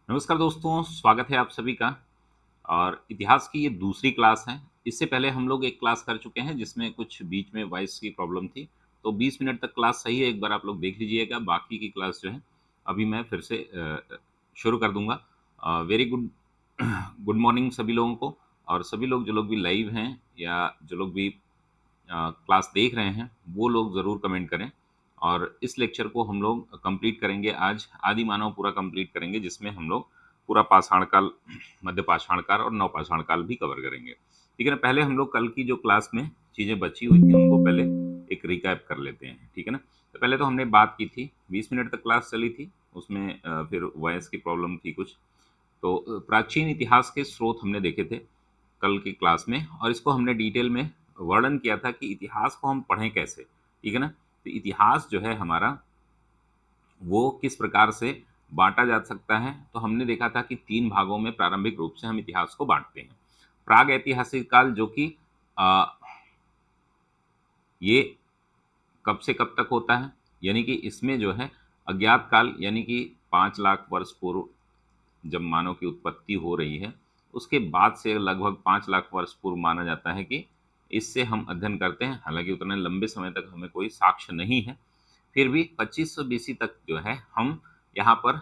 नमस्कार दोस्तों, स्वागत है आप सभी का। और इतिहास की ये दूसरी क्लास है। इससे पहले हम लोग एक क्लास कर चुके हैं जिसमें कुछ बीच में वॉइस की प्रॉब्लम थी। तो 20 मिनट तक क्लास सही है, एक बार आप लोग देख लीजिएगा। बाकी की क्लास जो है अभी मैं फिर से शुरू कर दूंगा। वेरी गुड गुड मॉर्निंग सभी लोगों को। और सभी लोग, जो लोग भी लाइव हैं या जो लोग भी क्लास देख रहे हैं, वो लोग ज़रूर कमेंट करें। और इस लेक्चर को हम लोग कंप्लीट करेंगे आज, आदि मानव पूरा कंप्लीट करेंगे, जिसमें हम लोग पूरा पाषाण काल, मध्य पाषाण काल और नवपाषाण काल भी कवर करेंगे। ठीक है ना। पहले हम लोग कल की जो क्लास में चीज़ें बची हुई थी उनको पहले एक रिकैप कर लेते हैं। ठीक है ना। तो पहले तो हमने बात की थी, 20 मिनट तक क्लास चली थी। उसमें फिर वॉइस की प्रॉब्लम थी कुछ। तो प्राचीन इतिहास के स्रोत हमने देखे थे कल की क्लास में, और इसको हमने डिटेल में वर्णन किया था कि इतिहास को हम पढ़ें कैसे। ठीक है ना। तो इतिहास जो है हमारा, वो किस प्रकार से बांटा जा सकता है। तो हमने देखा था कि 3 भागों में प्रारंभिक रूप से हम इतिहास को बांटते हैं। प्राग ऐतिहासिक काल, जो कि अ, ये कब से कब तक होता है, यानी कि इसमें जो है अज्ञात काल, यानी कि 5 लाख वर्ष पूर्व जब मानव की उत्पत्ति हो रही है, उसके बाद से लगभग 5 लाख वर्ष पूर्व माना जाता है कि इससे हम अध्ययन करते हैं। हालांकि उतने लंबे समय तक हमें कोई साक्ष्य नहीं है, फिर भी 2500 बीसी तक जो है हम यहाँ पर,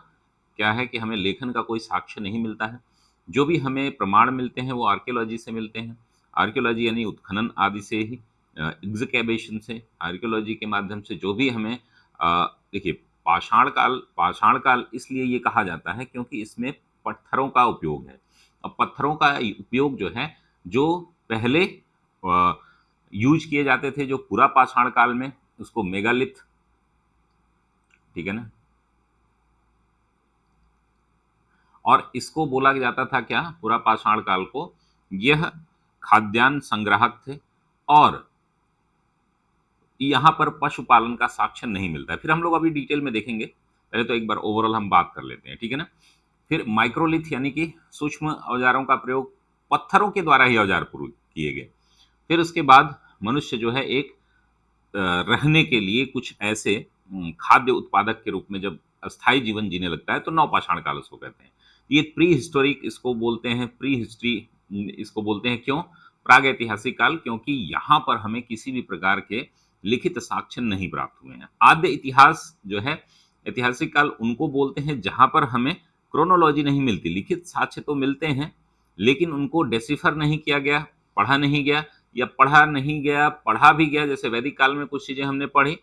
क्या है कि हमें लेखन का कोई साक्ष्य नहीं मिलता है। जो भी हमें प्रमाण मिलते हैं वो आर्कियोलॉजी से मिलते हैं। आर्कियोलॉजी यानी उत्खनन आदि से ही, एग्जीक्यूशन से, आर्कियोलॉजी के माध्यम से जो भी हमें देखिए, पाषाण काल इसलिए ये कहा जाता है क्योंकि इसमें पत्थरों का उपयोग है। अब पत्थरों का उपयोग जो है, जो पहले यूज किए जाते थे, जो पूरा पाषाण काल में, उसको मेगालिथ, ठीक है ना। और इसको बोला जाता था क्या, पूरा पाषाण काल को, यह खाद्यान्न संग्राहक थे। और यहाँ पर पशुपालन का साक्ष्य नहीं मिलता है। फिर हम लोग अभी डिटेल में देखेंगे, पहले तो एक बार ओवरऑल हम बात कर लेते हैं। ठीक है ना। फिर माइक्रोलिथ यानी कि सूक्ष्म औजारों का प्रयोग, पत्थरों के द्वारा ही औजार पूरे किए गए। फिर उसके बाद मनुष्य जो है एक रहने के लिए कुछ ऐसे खाद्य उत्पादक के रूप में जब अस्थायी जीवन जीने लगता है, तो नवपाषाण काल उसको कहते हैं। ये प्री हिस्टोरिक इसको बोलते हैं, प्री हिस्ट्री इसको बोलते हैं। क्यों प्राग ऐतिहासिक काल? क्योंकि यहाँ पर हमें किसी भी प्रकार के लिखित साक्ष्य नहीं प्राप्त हुए हैं। आद्य इतिहास जो है, ऐतिहासिक काल उनको बोलते हैं जहां पर हमें क्रोनोलॉजी नहीं मिलती। लिखित साक्ष्य तो मिलते हैं, लेकिन उनको डेसिफर नहीं किया गया, पढ़ा नहीं गया, या पढ़ा नहीं गया, पढ़ा भी गया। जैसे वैदिक काल में कुछ चीजें हमने पढ़ी,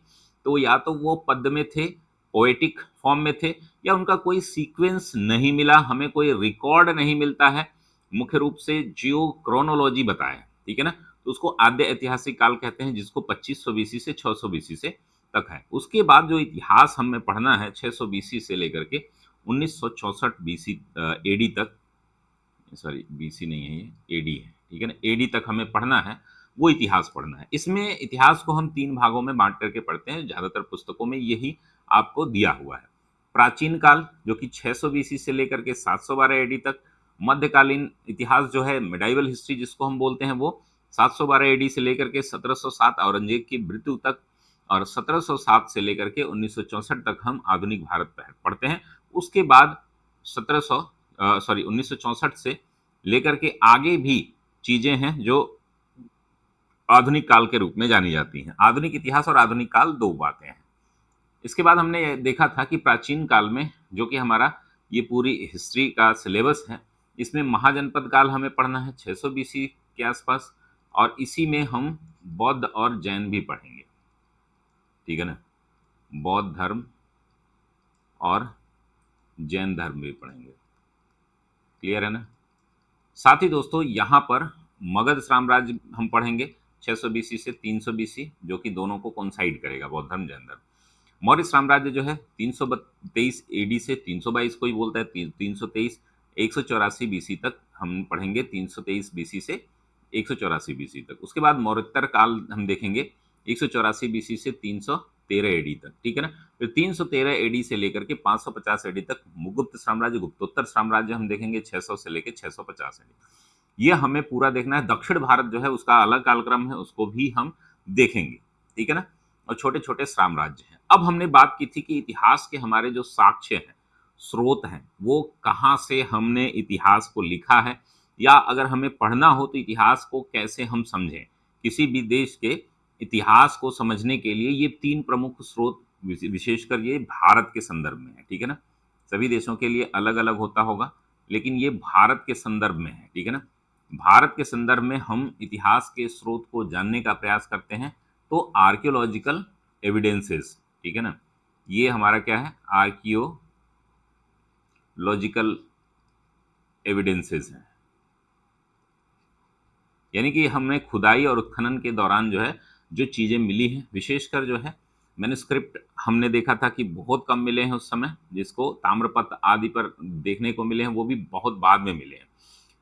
तो या तो वो पद में थे, पोएटिक फॉर्म में थे, या उनका कोई सीक्वेंस नहीं मिला, हमें कोई रिकॉर्ड नहीं मिलता है मुख्य रूप से जियो क्रोनोलॉजी बताए। ठीक है ना। तो उसको आद्य ऐतिहासिक काल कहते हैं, जिसको 2500 बीसी से 600 बीसी से तक है। उसके बाद जो इतिहास हमें पढ़ना है 600 बीसी से लेकर के 1964 बीसी एडी तक, सॉरी बीसी नहीं है, ये एडी है। ठीक है ना। एडी तक हमें पढ़ना है, वो इतिहास पढ़ना है। इसमें इतिहास को हम 3 भागों में बांट करके पढ़ते हैं, ज्यादातर पुस्तकों में यही आपको दिया हुआ है। प्राचीन काल, जो कि 600 बीसी से लेकर के 712 एडी तक। मध्यकालीन इतिहास जो है, मिडाइवल हिस्ट्री जिसको हम बोलते हैं, वो 712 एडी से लेकर के 1707 औरंगजेब की मृत्यु तक। और 1707 से लेकर के 1964 तक हम आधुनिक भारत पढ़ते हैं। उसके बाद 1964 से लेकर के आगे भी चीजें हैं जो आधुनिक काल के रूप में जानी जाती हैं। आधुनिक इतिहास और आधुनिक काल दो बातें हैं। इसके बाद हमने ये देखा था कि प्राचीन काल में, जो कि हमारा ये पूरी हिस्ट्री का सिलेबस है, इसमें महाजनपद काल हमें पढ़ना है 600 बीसी के आसपास। और इसी में हम बौद्ध और जैन भी पढ़ेंगे। ठीक है ना। बौद्ध धर्म और जैन धर्म भी पढ़ेंगे। क्लियर है ना। साथ ही दोस्तों, यहाँ पर मगध साम्राज्य हम पढ़ेंगे 600 बीसी से 300 बीसी, जो कि दोनों को कोइंसाइड करेगा, बौद्ध धर्म जैन धर्म। मौर्य साम्राज्य जो है 323 एडी से 322, कोई बोलता है 323, 184 बीसी तक हम पढ़ेंगे, 323 बीसी से 184 बीसी तक। उसके बाद मौर्योत्तर काल हम देखेंगे 184 बीसी से 313 एडी तक। ठीक है ना। फिर 313 एडी से लेकर के 550 एडी तक गुप्त साम्राज्य, गुप्तोत्तर साम्राज्य हम देखेंगे 600 से लेकर 650 एडी। ये हमें पूरा देखना है। दक्षिण भारत जो है उसका अलग कालक्रम है, उसको भी हम देखेंगे। ठीक है ना। और छोटे छोटे साम्राज्य हैं। अब हमने बात की थी कि इतिहास के हमारे जो साक्ष्य हैं, स्रोत हैं, वो कहाँ से हमने इतिहास को लिखा है, या अगर हमें पढ़ना हो तो इतिहास को कैसे हम समझें। किसी भी देश के इतिहास को समझने के लिए ये 3 प्रमुख स्रोत विशेषकर ये भारत के संदर्भ में है, ठीक है ना? सभी देशों के लिए अलग-अलग होता होगा, लेकिन ये भारत के संदर्भ में है, ठीक है ना? भारत के संदर्भ में हम इतिहास के स्रोत को जानने का प्रयास करते हैं, तो आर्कियोलॉजिकल एविडेंसेस, ठीक है ना? ये हमारा क्या है? आर्कियोलॉजिकल एविडेंसेस हैं। यानी कि हमें खुदाई और उत्खनन के दौरान जो है, जो चीज़ें मिली हैं, विशेषकर जो है मैन्युस्क्रिप्ट हमने देखा था कि बहुत कम मिले हैं उस समय, जिसको ताम्रपत्र आदि पर देखने को मिले हैं, वो भी बहुत बाद में मिले हैं।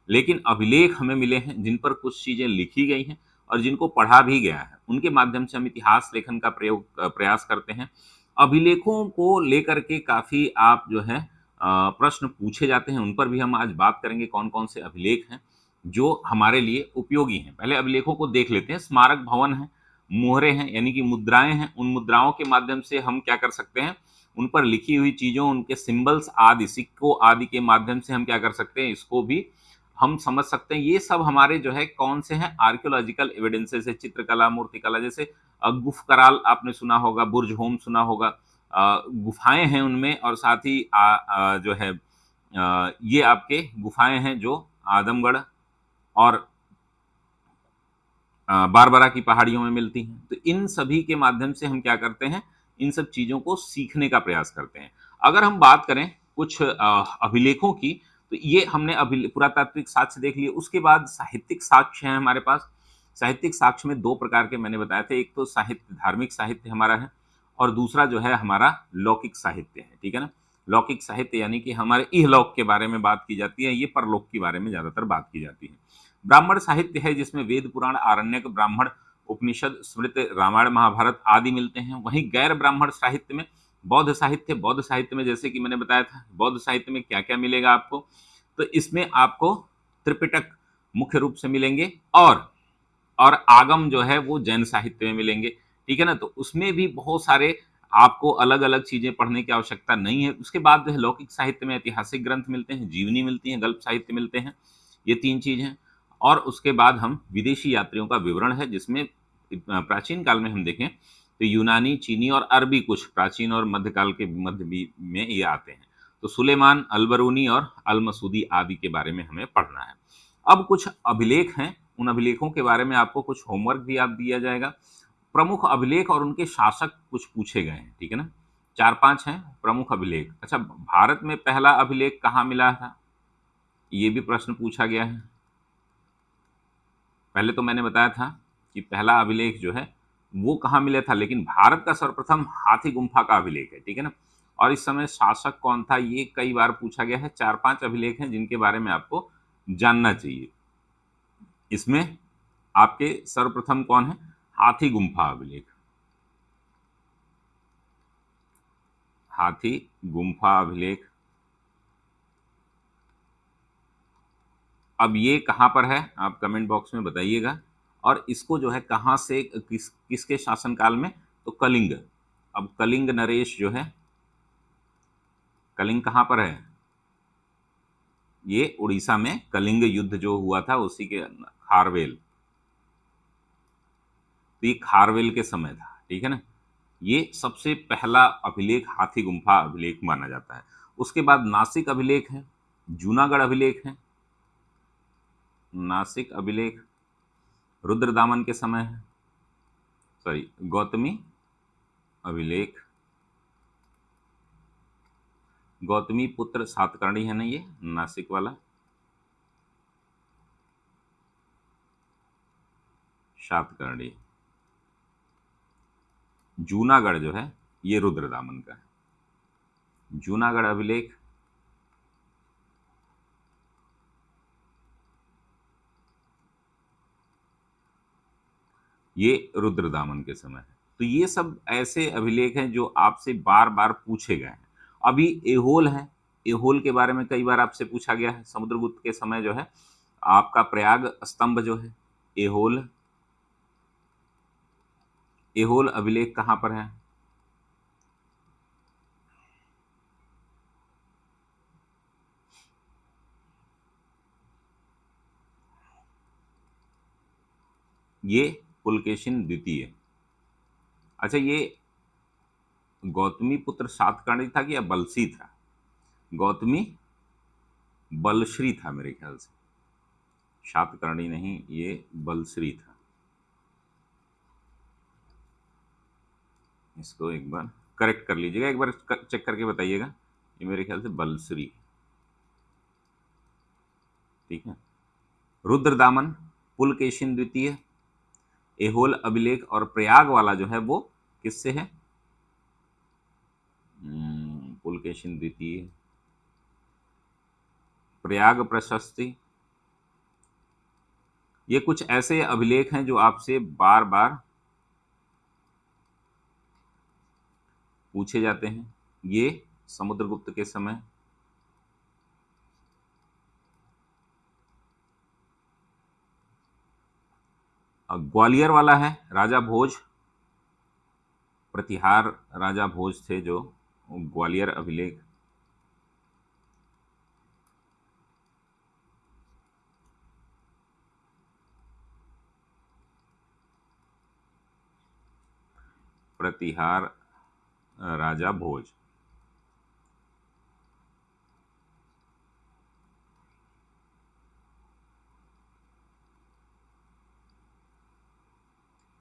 लेकिन अभिलेख हमें मिले हैं, जिन पर कुछ चीज़ें लिखी गई हैं और जिनको पढ़ा भी गया है। उनके माध्यम से हम इतिहास लेखन का प्रयास करते हैं। अभिलेखों को लेकर के काफ़ी आप जो है प्रश्न पूछे जाते हैं, उन पर भी हम आज बात करेंगे, कौन-कौन से अभिलेख हैं, जो हमारे लिए उपयोगी हैं। पहले अभिलेखों को देख लेते हैं। स्मारक भवन हैं, मोहरें हैं, यानी कि मुद्राएँ हैं। उन मुद्राओं के माध्यम से हम क्या कर सकते हैं, उन पर लिखी हुई चीज़ों, उनके सिंबल्स आदि, सिक्कों आदि के माध्यम से हम क्या कर सकते हैं, इसको भी हम समझ सकते हैं। ये सब हमारे जो है कौन से हैं, आर्कियोलॉजिकल एविडेंसेस है। चित्रकला, मूर्तिकला, जैसे गुफ कराल आपने सुना होगा, बुर्ज होम सुना होगा। गुफाएँ हैं उनमें, और साथ ही जो है ये आपके गुफाएँ हैं जो आदमगढ़ और बारबरा की पहाड़ियों में मिलती हैं। तो इन सभी के माध्यम से हम क्या करते हैं, इन सब चीज़ों को सीखने का प्रयास करते हैं। अगर हम बात करें कुछ अभिलेखों की, तो ये हमने पुरातात्विक साक्ष्य देख लिए। उसके बाद साहित्यिक साक्ष्य हैं हमारे पास। साहित्यिक साक्ष्य में 2 प्रकार के मैंने बताए थे, एक तो साहित्य, धार्मिक साहित्य हमारा है, और दूसरा जो है हमारा लौकिक साहित्य है, ठीक है ना? लौकिक साहित्य यानी कि हमारे इहलोक के बारे में बात की जाती है, ये परलोक के बारे में ज़्यादातर बात की जाती है। ब्राह्मण साहित्य है, जिसमें वेद, पुराण, आरण्यक, ब्राह्मण, उपनिषद, स्मृति, रामायण, महाभारत आदि मिलते हैं। वहीं गैर ब्राह्मण साहित्य में बौद्ध साहित्य में जैसे कि मैंने बताया था, बौद्ध साहित्य में क्या-क्या मिलेगा आपको, तो इसमें आपको त्रिपिटक मुख्य रूप से मिलेंगे, और आगम जो है वो जैन साहित्य में मिलेंगे, ठीक है ना? तो उसमें भी बहुत सारे आपको अलग-अलग चीज़ें पढ़ने की आवश्यकता नहीं है। उसके बाद जो है लौकिक साहित्य में ऐतिहासिक ग्रंथ मिलते हैं, जीवनी मिलती है, गल्प साहित्य मिलते हैं, ये 3 चीज़ हैं। और उसके बाद हम विदेशी यात्रियों का विवरण है, जिसमें प्राचीन काल में हम देखें तो यूनानी, चीनी और अरबी कुछ प्राचीन और मध्यकाल के मध्य भी में ये आते हैं। तो सुलेमान, अल-बरूनी और अल-मसूदी आदि के बारे में हमें पढ़ना है। अब कुछ अभिलेख हैं, उन अभिलेखों के बारे में आपको कुछ होमवर्क भी आप दिया जाएगा। प्रमुख अभिलेख और उनके शासक कुछ पूछे गए हैं, ठीक है ना? 4-5 हैं प्रमुख अभिलेख। अच्छा, भारत में पहला अभिलेख कहाँ मिला था? ये भी प्रश्न पूछा गया है। पहले तो मैंने बताया था कि पहला अभिलेख जो है, वो कहाँ मिला था, लेकिन भारत का सर्वप्रथम हाथी गुम्फा का अभिलेख है, ठीक है ना? और इस समय शासक कौन था, ये कई बार पूछा गया है। 4-5 अभिलेख हैं जिनके बारे में आपको जानना चाहिए। इसमें आपके सर्वप्रथम कौन है? हाथी गुम्फा अभिलेख। हाथी गुम्फा अभिलेख। अब ये कहाँ पर है, आप कमेंट बॉक्स में बताइएगा। और इसको जो है कहाँ से, किसके शासनकाल में, तो कलिंग। अब कलिंग नरेश जो है, कलिंग कहाँ पर है, ये उड़ीसा में कलिंग युद्ध जो हुआ था उसी के खारवेल, तो ये खारवेल के समय था, ठीक है ना? ये सबसे पहला अभिलेख हाथी गुम्फा अभिलेख माना जाता है। उसके बाद नासिक अभिलेख है, जूनागढ़ अभिलेख है, नासिक अभिलेख रुद्रदामन के समय है, सॉरी गौतमी अभिलेख, गौतमी पुत्र सातकर्णी है ना ये नासिक वाला, सातकर्णी। जूनागढ़ जो है ये रुद्रदामन का है, जूनागढ़ अभिलेख। ये रुद्रदामन के समय है। तो ये सब ऐसे अभिलेख हैं जो आपसे बार-बार पूछे गए हैं। अभी एहोल है, एहोल के बारे में कई बार आपसे पूछा गया है। समुद्रगुप्त के समय जो है आपका प्रयाग स्तंभ जो है, एहोल, एहोल अभिलेख कहाँ पर है? ये पुलकेशिन द्वितीय। अच्छा, ये गौतमी पुत्र सातकर्णी था कि या बलसी था? गौतमी बलश्री था मेरे ख्याल से, सातकर्णी नहीं, ये बलश्री था। इसको एक बार करेक्ट कर लीजिएगा, एक बार चेक करके बताइएगा। ये मेरे ख्याल से बलश्री, ठीक है। रुद्रदामन, पुलकेशिन द्वितीय, एहोल अभिलेख और प्रयाग वाला जो है वो किससे है? पुलकेशिन द्वितीय, प्रयाग प्रशस्ति। ये कुछ ऐसे अभिलेख हैं जो आपसे बार बार पूछे जाते हैं। ये समुद्रगुप्त के समय, ग्वालियर वाला है राजा भोज, प्रतिहार राजा भोज थे जो, ग्वालियर अभिलेख। प्रतिहार राजा भोज।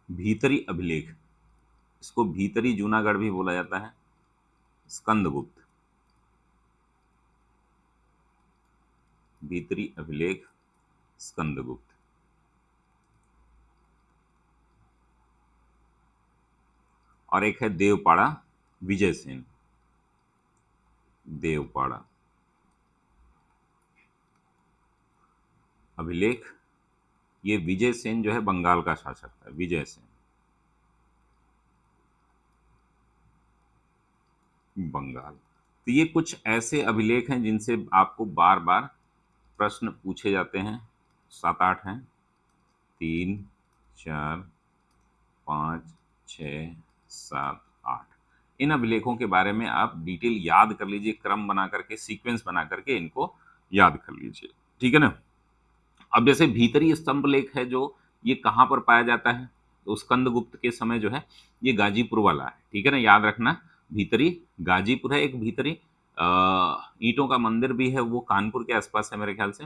भीतरी अभिलेख, इसको भीतरी जूनागढ़ भी बोला जाता है, स्कंदगुप्त। भीतरी अभिलेख स्कंदगुप्त। और एक है देवपाड़ा विजयसेन, देवपाड़ा अभिलेख। ये विजयसेन जो है बंगाल का शासक था, विजयसेन, बंगाल। तो ये कुछ ऐसे अभिलेख हैं जिनसे आपको बार बार प्रश्न पूछे जाते हैं। 7-8 हैं, 3, 4, 5, 6, 7, 8। इन अभिलेखों के बारे में आप डिटेल याद कर लीजिए, क्रम बना करके, सीक्वेंस बना करके इनको याद कर लीजिए, ठीक है ना। अब जैसे भीतरी स्तंभ लेख है जो, ये कहाँ पर पाया जाता है? तो स्कंदगुप्त के समय जो है ये गाजीपुर वाला है, ठीक है ना, याद रखना। भीतरी गाजीपुर है, एक भीतरी ईंटों का मंदिर भी है, वो कानपुर के आसपास है मेरे ख्याल से।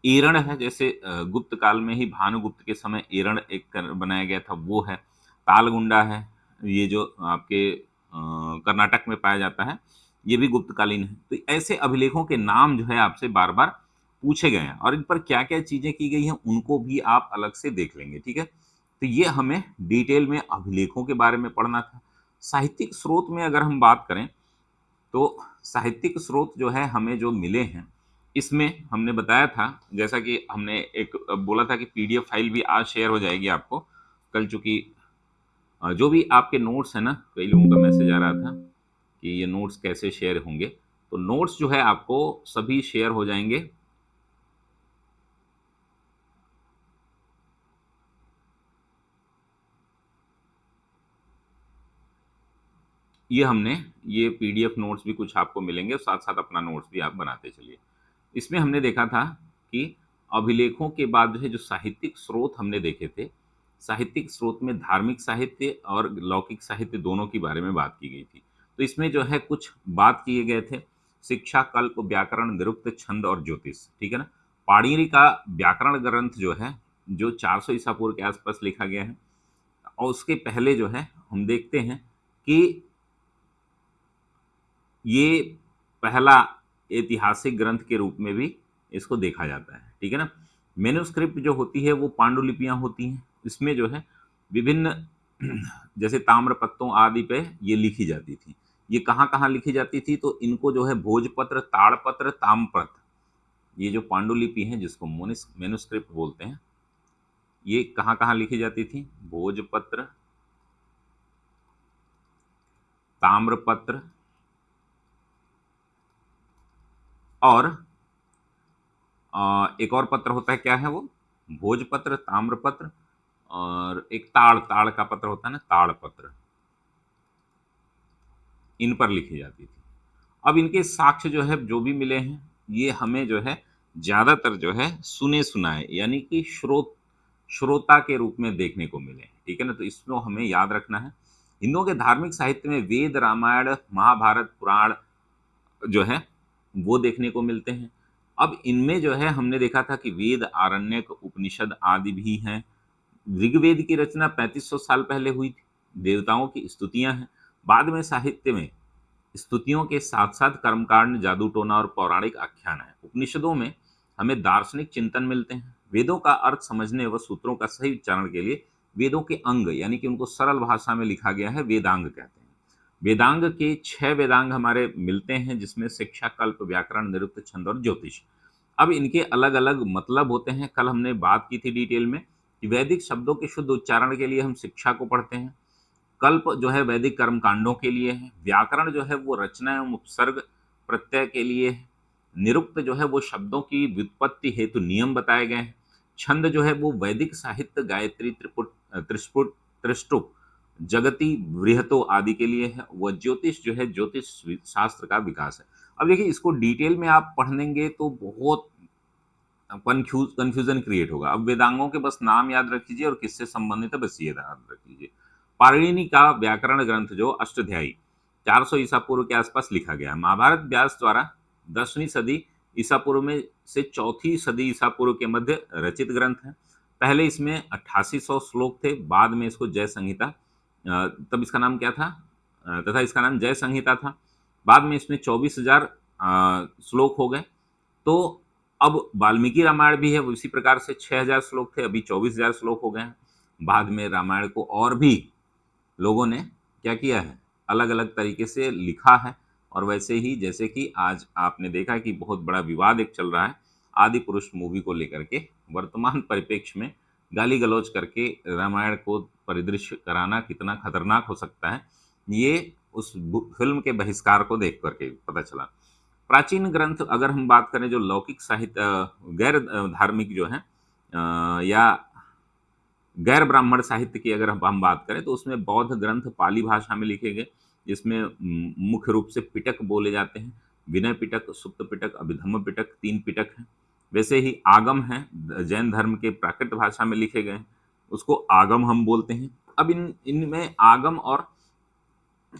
एरण है, जैसे गुप्त काल में ही भानुगुप्त के समय एरण एक बनाया गया था, वो है। तालगुंडा है, ये जो आपके कर्नाटक में पाया जाता है, ये भी गुप्तकालीन है। तो ऐसे अभिलेखों के नाम जो है आपसे बार बार पूछे गए हैं, और इन पर क्या क्या चीजें की गई हैं उनको भी आप अलग से देख लेंगे, ठीक है। तो ये हमें डिटेल में अभिलेखों के बारे में पढ़ना था। साहित्यिक स्रोत में अगर हम बात करें, तो साहित्यिक स्रोत जो है हमें जो मिले हैं, इसमें हमने बताया था, जैसा कि हमने एक बोला था कि पीडीएफ फाइल भी आज शेयर हो जाएगी आपको कल, चूंकि जो भी आपके नोट्स हैं ना, कई लोगों का मैसेज आ रहा था कि ये नोट्स कैसे शेयर होंगे। तो नोट्स जो है आपको सभी शेयर हो जाएंगे। ये हमने, ये पीडीएफ नोट्स भी कुछ आपको मिलेंगे, और साथ साथ अपना नोट्स भी आप बनाते चलिए। इसमें हमने देखा था कि अभिलेखों के बाद जो है, जो साहित्यिक स्रोत हमने देखे थे, साहित्यिक स्रोत में धार्मिक साहित्य और लौकिक साहित्य दोनों के बारे में बात की गई थी। तो इसमें जो है कुछ बात किए गए थे, शिक्षा, कल्प, व्याकरण, निरुक्त, छंद और ज्योतिष, ठीक है ना। पाणिनि का व्याकरण ग्रंथ जो है, जो 400 ईसा पूर्व के आसपास लिखा गया है, और उसके पहले जो है हम देखते हैं कि ये पहला ऐतिहासिक ग्रंथ के रूप में भी इसको देखा जाता है, ठीक है ना। मैन्युस्क्रिप्ट जो होती है वो पांडुलिपियां होती हैं, इसमें जो है विभिन्न जैसे ताम्रपत्रों आदि पे ये लिखी जाती थी। ये कहाँ कहाँ लिखी जाती थी? तो इनको जो है भोजपत्र, ताड़पत्र, ताम्रपत्र, ये जो पांडुलिपि हैं जिसको मैन्युस्क्रिप्ट बोलते हैं, ये कहाँ कहाँ लिखी जाती थी? भोजपत्र, ताम्रपत्र, और एक और पत्र होता है, क्या है वो? भोजपत्र, ताम्रपत्र, और एक ताड़, ताड़ का पत्र होता है ना, ताड़ पत्र, इन पर लिखी जाती थी। अब इनके साक्ष्य जो है, जो भी मिले हैं, ये हमें जो है ज्यादातर जो है सुने सुनाए, यानी कि श्रोत श्रोता के रूप में देखने को मिले, ठीक है ना। तो इसमें हमें याद रखना है। हिंदुओं के धार्मिक साहित्य में वेद, रामायण, महाभारत, पुराण जो है वो देखने को मिलते हैं। अब इनमें जो है हमने देखा था कि वेद, आरण्यक, उपनिषद आदि भी हैं। ऋग्वेद की रचना 3500 साल पहले हुई थी। देवताओं की स्तुतियां हैं। बाद में साहित्य में स्तुतियों के साथ साथ कर्मकांड, जादू टोना और पौराणिक आख्यान है। उपनिषदों में हमें दार्शनिक चिंतन मिलते हैं। वेदों का अर्थ समझने व सूत्रों का सही उच्चारण के लिए वेदों के अंग यानी कि उनको सरल भाषा में लिखा गया है, वेदांग कहते हैं। वेदांग के 6 वेदांग हमारे मिलते हैं, जिसमें शिक्षा, कल्प, व्याकरण, निरुक्त, छंद और ज्योतिष। अब इनके अलग अलग मतलब होते हैं। कल हमने बात की थी डिटेल में कि वैदिक शब्दों के शुद्ध उच्चारण के लिए हम शिक्षा को पढ़ते हैं। कल्प जो है वैदिक कर्म कांडों के लिए है। व्याकरण जो है वो रचना एवं उपसर्ग प्रत्यय के लिए है। निरुक्त जो है वो शब्दों की व्युत्पत्ति हेतु नियम बताए गए हैं। छंद जो है वो वैदिक साहित्य, गायत्री, त्रिपुट, त्रिस्पुट, त्रिष्टुप, जगती, बृहतो आदि के लिए है। वह ज्योतिष जो है ज्योतिष शास्त्र का विकास है। अब देखिए, इसको डिटेल में आप पढ़ेंगे तो बहुत कंफ्यूजन क्रिएट होगा। अब वेदांगों के बस नाम याद रख लीजिए और किससे संबंधित है बस ये याद रख लीजिए। पाणिनि का व्याकरण ग्रंथ जो अष्टाध्यायी 400 ईसा पूर्व के आसपास लिखा गया है। महाभारत व्यास द्वारा 10वीं सदी ईसा पूर्व में से 4थी सदी ईसा पूर्व के मध्य रचित ग्रंथ है। पहले इसमें 8800 श्लोक थे, बाद में इसको जय संहिता तब इसका नाम क्या था तथा इसका नाम जय संहिता था। बाद में इसमें 24,000 श्लोक हो गए। तो अब वाल्मीकि रामायण भी है, उसी प्रकार से 6,000 श्लोक थे, अभी 24,000 श्लोक हो गए हैं। बाद में रामायण को और भी लोगों ने क्या किया है, अलग अलग तरीके से लिखा है। और वैसे ही जैसे कि आज आपने देखा कि बहुत बड़ा विवाद एक चल रहा है आदि पुरुष मूवी को लेकर के, वर्तमान परिप्रेक्ष्य में गाली गलौज करके रामायण को परिदृश्य कराना कितना खतरनाक हो सकता है, ये उस फिल्म के बहिष्कार को देख करके पता चला। प्राचीन ग्रंथ अगर हम बात करें जो लौकिक साहित्य गैर धार्मिक जो है या गैर ब्राह्मण साहित्य की अगर हम बात करें तो उसमें बौद्ध ग्रंथ पाली भाषा में लिखे गए, जिसमें मुख्य रूप से पिटक बोले जाते हैं। विनय पिटक, सुप्त पिटक, अभिधम्म पिटक, 3 पिटक हैं। वैसे ही आगम हैं, जैन धर्म के प्राकृत भाषा में लिखे गए हैं, उसको आगम हम बोलते हैं। अब इनमें आगम और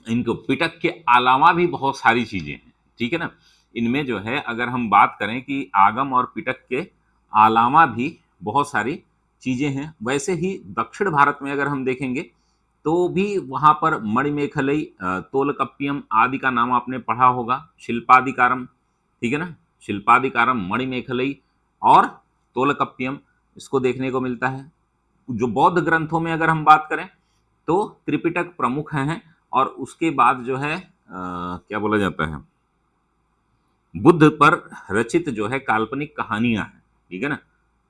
इनको पिटक के अलावा भी बहुत सारी चीजें हैं, ठीक है ना। इनमें जो है अगर हम बात करें कि आगम और पिटक के अलावा भी बहुत सारी चीजें हैं। वैसे ही दक्षिण भारत में अगर हम देखेंगे तो भी वहां पर मणिमेखलई, तोलकप्पियम आदि का नाम आपने पढ़ा होगा, शिल्पादिकारम, ठीक है ना। शिल्पादिकारम, मणिमेखलई और तोलकप्पियम इसको देखने को मिलता है। जो बौद्ध ग्रंथों में अगर हम बात करें तो त्रिपिटक प्रमुख हैं और उसके बाद जो है क्या बोला जाता है, बुद्ध पर रचित जो है काल्पनिक कहानियां हैं, ठीक है ना,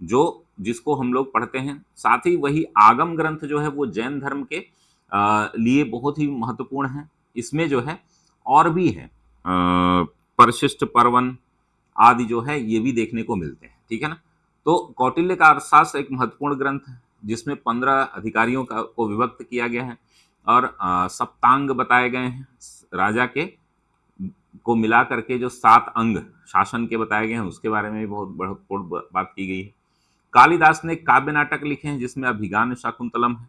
जो जिसको हम लोग पढ़ते हैं। साथ ही वही आगम ग्रंथ जो है वो जैन धर्म के लिए बहुत ही महत्वपूर्ण है। इसमें जो है और भी है परिशिष्ट पर्वन आदि जो है ये भी देखने को मिलते हैं, ठीक है ना। तो कौटिल्य का अर्थशास्त्र एक महत्वपूर्ण ग्रंथ है जिसमें 15 अधिकारियों को विभक्त किया गया है और सप्तांग बताए गए हैं। राजा के को मिला करके जो 7 अंग शासन के बताए गए हैं उसके बारे में भी बहुत महत्वपूर्ण बात की गई है। कालिदास ने काव्य नाटक लिखे हैं जिसमें अभिज्ञान शाकुंतलम है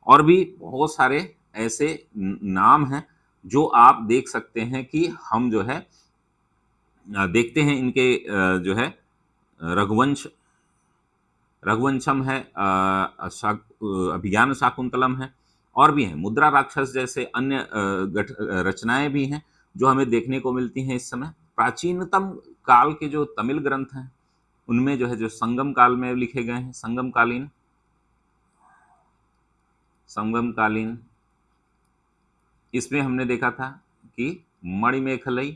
और भी बहुत सारे ऐसे नाम हैं जो आप देख सकते हैं कि हम जो है देखते हैं इनके जो है रघुवंश रघुवंशम है, अभिज्ञान शाकुंतलम है और भी हैं। मुद्रा राक्षस जैसे अन्य रचनाएं भी हैं जो हमें देखने को मिलती हैं इस समय। प्राचीनतम काल के जो तमिल ग्रंथ हैं उनमें जो है जो संगम काल में लिखे गए हैं, संगमकालीन इसमें हमने देखा था कि मणिमेखलई,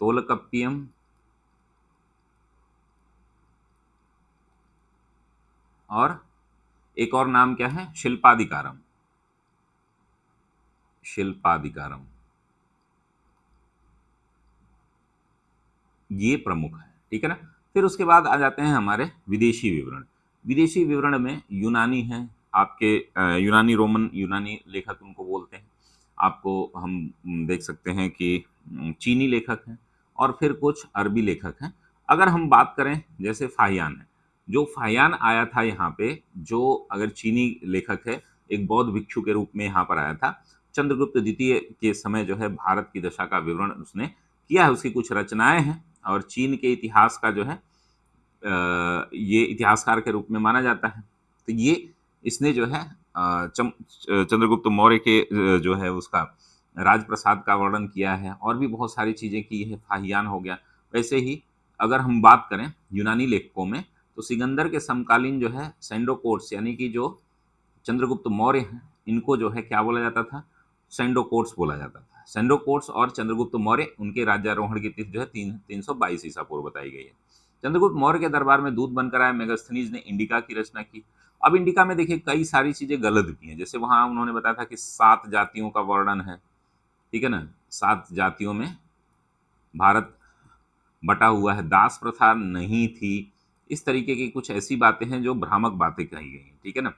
तोलकप्पियम और एक और नाम क्या है, शिल्पादिकारम। ये प्रमुख है, ठीक है ना। फिर उसके बाद आ जाते हैं हमारे विदेशी विवरण। विदेशी विवरण में यूनानी है आपके, यूनानी, रोमन यूनानी लेखक उनको बोलते हैं। आपको हम देख सकते हैं कि चीनी लेखक हैं और फिर कुछ अरबी लेखक हैं। अगर हम बात करें जैसे फाहियान है, जो फाहियान आया था यहाँ पे, जो अगर चीनी लेखक है, एक बौद्ध भिक्षु के रूप में यहाँ पर आया था। चंद्रगुप्त द्वितीय के समय जो है भारत की दशा का विवरण उसने किया है, उसकी कुछ रचनाएं हैं और चीन के इतिहास का जो है ये इतिहासकार के रूप में माना जाता है। तो ये इसने जो है चंद्रगुप्त मौर्य के जो है उसका राजप्रसाद का वर्णन किया है और भी बहुत सारी चीजें की है। फाहियान हो गया। वैसे ही अगर हम बात करें यूनानी लेखकों में, तो सिकंदर के समकालीन जो है सेंडोकोट्स, यानी कि जो चंद्रगुप्त मौर्य हैं, इनको जो है क्या बोला जाता था, सेंडोकोट्स बोला जाता था। सेंडोकोट्स और चंद्रगुप्त मौर्य, उनके राज्यारोहण की तिथि जो है 322 ईसा पूर्व बताई गई है। चंद्रगुप्त मौर्य के दरबार में दूत बनकर आए मेगास्थनीज ने इंडिका की रचना की। अब इंडिका में देखिए कई सारी चीजें गलत भी हैं। जैसे वहां उन्होंने बताया था कि 7 जातियों का वर्णन है, ठीक है ना, 7 जातियों में भारत बटा हुआ है, दास प्रथा नहीं थी, इस तरीके की कुछ ऐसी बातें हैं जो भ्रामक बातें कही गई हैं, ठीक है ना।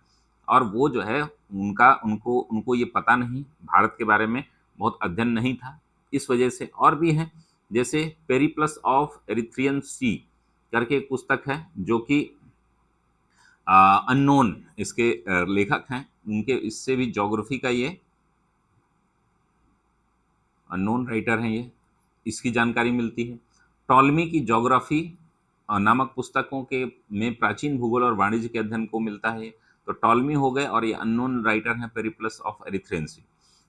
और वो जो है उनका उनको उनको ये पता नहीं, भारत के बारे में बहुत अध्ययन नहीं था, इस वजह से। और भी हैं, जैसे पेरिप्लस ऑफ एरिथ्रियन सी करके एक पुस्तक है, जो कि अननोन इसके लेखक हैं, उनके इससे भी ज्योग्राफी का ये अननोन राइटर हैं, ये इसकी जानकारी मिलती है। टॉलमी की ज्योग्राफी नामक पुस्तकों के में प्राचीन भूगोल और वाणिज्य के अध्ययन को मिलता है। तो टॉलमी हो गए और ये अननोन राइटर हैं पेरिप्लस ऑफ एरिथ्रेंसी।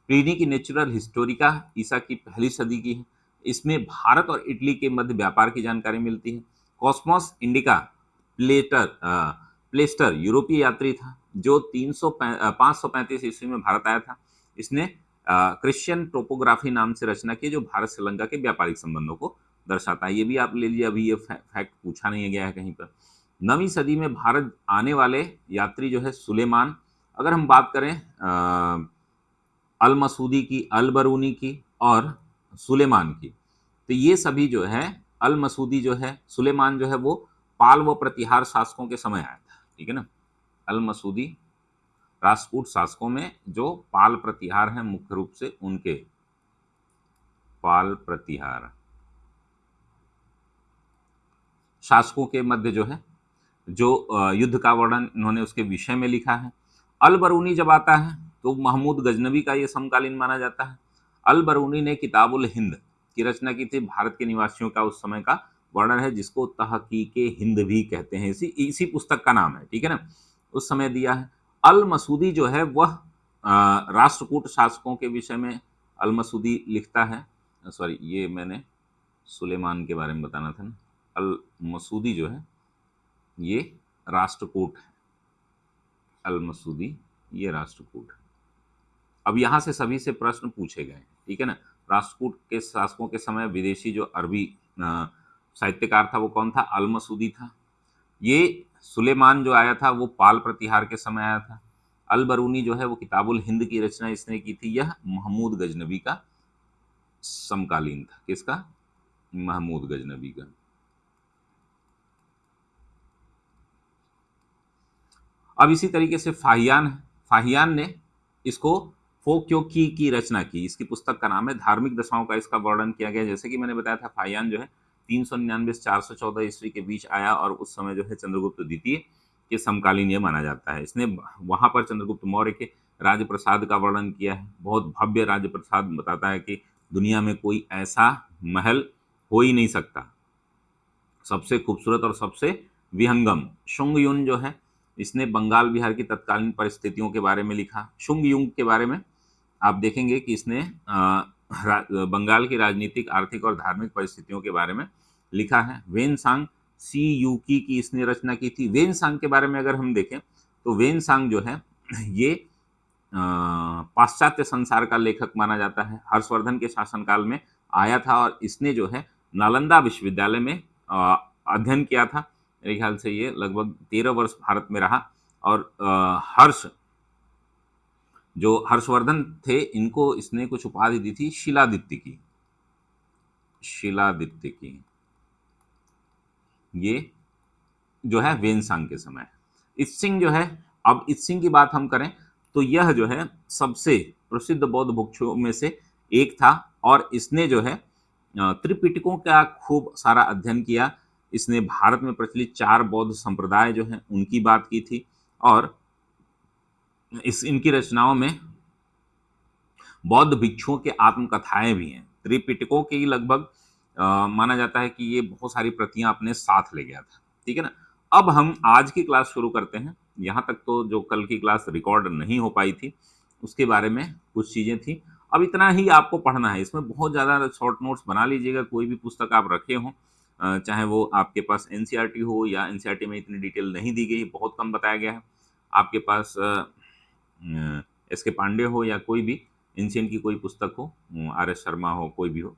प्लिनी की नेचुरल हिस्टोरिका ईसा की पहली सदी की है, इसमें भारत और इटली के मध्य व्यापार की जानकारी मिलती है। कॉस्मोस इंडिका प्लेस्टर यूरोपीय यात्री था जो 535 ईस्वी में भारत आया था। इसने क्रिश्चियन टोपोग्राफी नाम से रचना की, जो भारत श्रीलंका के व्यापारिक संबंधों को दर्शाता है। ये भी आप ले लीजिए, अभी ये फैक्ट पूछा नहीं गया है कहीं पर। 9वीं सदी में भारत आने वाले यात्री जो है सुलेमान। अगर हम बात करें अल मसूदी की, अल बरूनी की और सुलेमान की, तो ये सभी जो है, अल मसूदी जो है, सुलेमान जो है, वो पाल व प्रतिहार शासकों के समय आया था, ठीक है ना। अल मसूदी राष्ट्रकूट शासकों में जो पाल प्रतिहार हैं, मुख्य रूप से उनके पाल प्रतिहार शासकों के मध्य जो है, जो युद्ध का वर्णन इन्होंने उसके विषय में लिखा है। अल बरूनी जब आता है तो महमूद गजनबी का ये समकालीन माना जाता है। अल बरूनी ने किताबुल हिंद की रचना की थी, भारत के निवासियों का उस समय का वर्णन है, जिसको तहकीके हिंद भी कहते हैं, इसी पुस्तक का नाम है, ठीक है ना, उस समय दिया है। अल मसूदी जो है वह राष्ट्रकूट शासकों के विषय में अल मसूदी लिखता है। सॉरी, ये मैंने सुलेमान के बारे में बताना था ना। अल मसूदी जो है ये राष्ट्रकूट है, अल मसूदी ये राष्ट्रकूट है। अब यहाँ से सभी से प्रश्न पूछे गए, ठीक है ना। राष्ट्रकूट के शासकों के समय विदेशी जो अरबी साहित्यकार था वो कौन था, अल मसूदी था। ये सुलेमान जो आया था वो पाल प्रतिहार के समय आया था। अल बरूनी जो है वो किताबुल हिंद की रचना इसने की थी, यह महमूद गजनबी का समकालीन था। किसका, महमूद गजनबी का। अब इसी तरीके से फाहियान ने इसको फोक्योकी की रचना की। इसकी पुस्तक का नाम है धार्मिक दशाओं का इसका वर्णन किया गया। जैसे कि मैंने बताया था, फाहियान जो है 399 से 414 ईस्वी के बीच आया और उस समय जो है चंद्रगुप्त द्वितीय के समकालीन ये माना जाता है। इसने वहां पर चंद्रगुप्त मौर्य के राजप्रसाद का वर्णन किया है। बहुत भव्य राजप्रसाद, बताता है कि दुनिया में कोई ऐसा महल हो ही नहीं सकता, सबसे खूबसूरत और सबसे विहंगम। शुंग युन जो है, इसने बंगाल बिहार की तत्कालीन परिस्थितियों के बारे में लिखा। शुंग युंग के बारे में आप देखेंगे कि इसने बंगाल की राजनीतिक, आर्थिक और धार्मिक परिस्थितियों के बारे में लिखा है। वेन सांग सी यूकी की इसने रचना की थी। वेन सांग के बारे में अगर हम देखें तो वेन सांग जो है ये पाश्चात्य संसार का लेखक माना जाता है। हर्षवर्धन के शासनकाल में आया था और इसने जो है नालंदा विश्वविद्यालय में अध्ययन किया था। मेरे ख्याल से ये लगभग 13 वर्ष भारत में रहा। और जो हर्षवर्धन थे, इनको इसने कुछ उपाधि दी थी शिलादित्य की। ये जो है वेनसांग के समय। इत्सिंग जो है, अब इत्सिंग की बात हम करें तो यह जो है सबसे प्रसिद्ध बौद्ध भिक्षुओं में से एक था और इसने जो है त्रिपिटकों का खूब सारा अध्ययन किया। इसने भारत में प्रचलित 4 बौद्ध संप्रदाय जो हैं उनकी बात की थी, और इस इनकी रचनाओं में बौद्ध भिक्षुओं के आत्मकथाएं भी हैं। त्रिपिटकों की लगभग माना जाता है कि ये बहुत सारी प्रतियां अपने साथ ले गया था। ठीक है ना। अब हम आज की क्लास शुरू करते हैं। यहाँ तक तो जो कल की क्लास रिकॉर्ड नहीं हो पाई थी उसके बारे में कुछ चीजें थी। अब इतना ही आपको पढ़ना है, इसमें बहुत ज़्यादा शॉर्ट नोट्स बना लीजिएगा। कोई भी पुस्तक आप रखे हों, चाहे वो आपके पास एनसीईआरटी हो या एनसीईआरटी में इतनी डिटेल नहीं दी गई, बहुत कम बताया गया है। आपके पास एस के पांडे हो या कोई भी एंशियंट की कोई पुस्तक हो, आर एस शर्मा हो, कोई भी हो,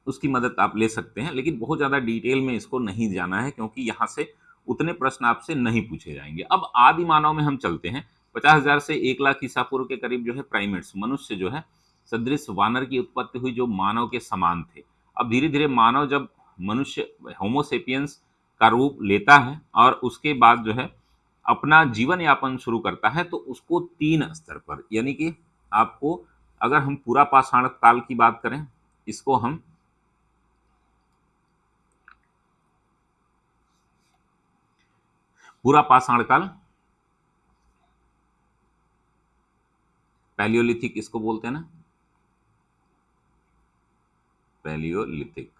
उसकी मदद आप ले सकते हैं। लेकिन बहुत ज़्यादा डिटेल में इसको नहीं जाना है, क्योंकि यहाँ से उतने प्रश्न आपसे नहीं पूछे जाएंगे। अब आदि मानव में हम चलते हैं। 50,000 से 1 लाख ईसा पूर्व के करीब जो है प्राइमेट्स, मनुष्य जो है सदृश वानर की उत्पत्ति हुई, जो मानव के समान थे। अब धीरे धीरे मानव जब मनुष्य होमोसेपियंस का रूप लेता है और उसके बाद जो है अपना जीवन यापन शुरू करता है, तो उसको 3 स्तर पर, यानी कि आपको, अगर हम पूरा पाषाण काल की बात करें, इसको हम पूरा पाषाण काल, पैलियोलिथिक इसको बोलते हैं ना, पैलियोलिथिक।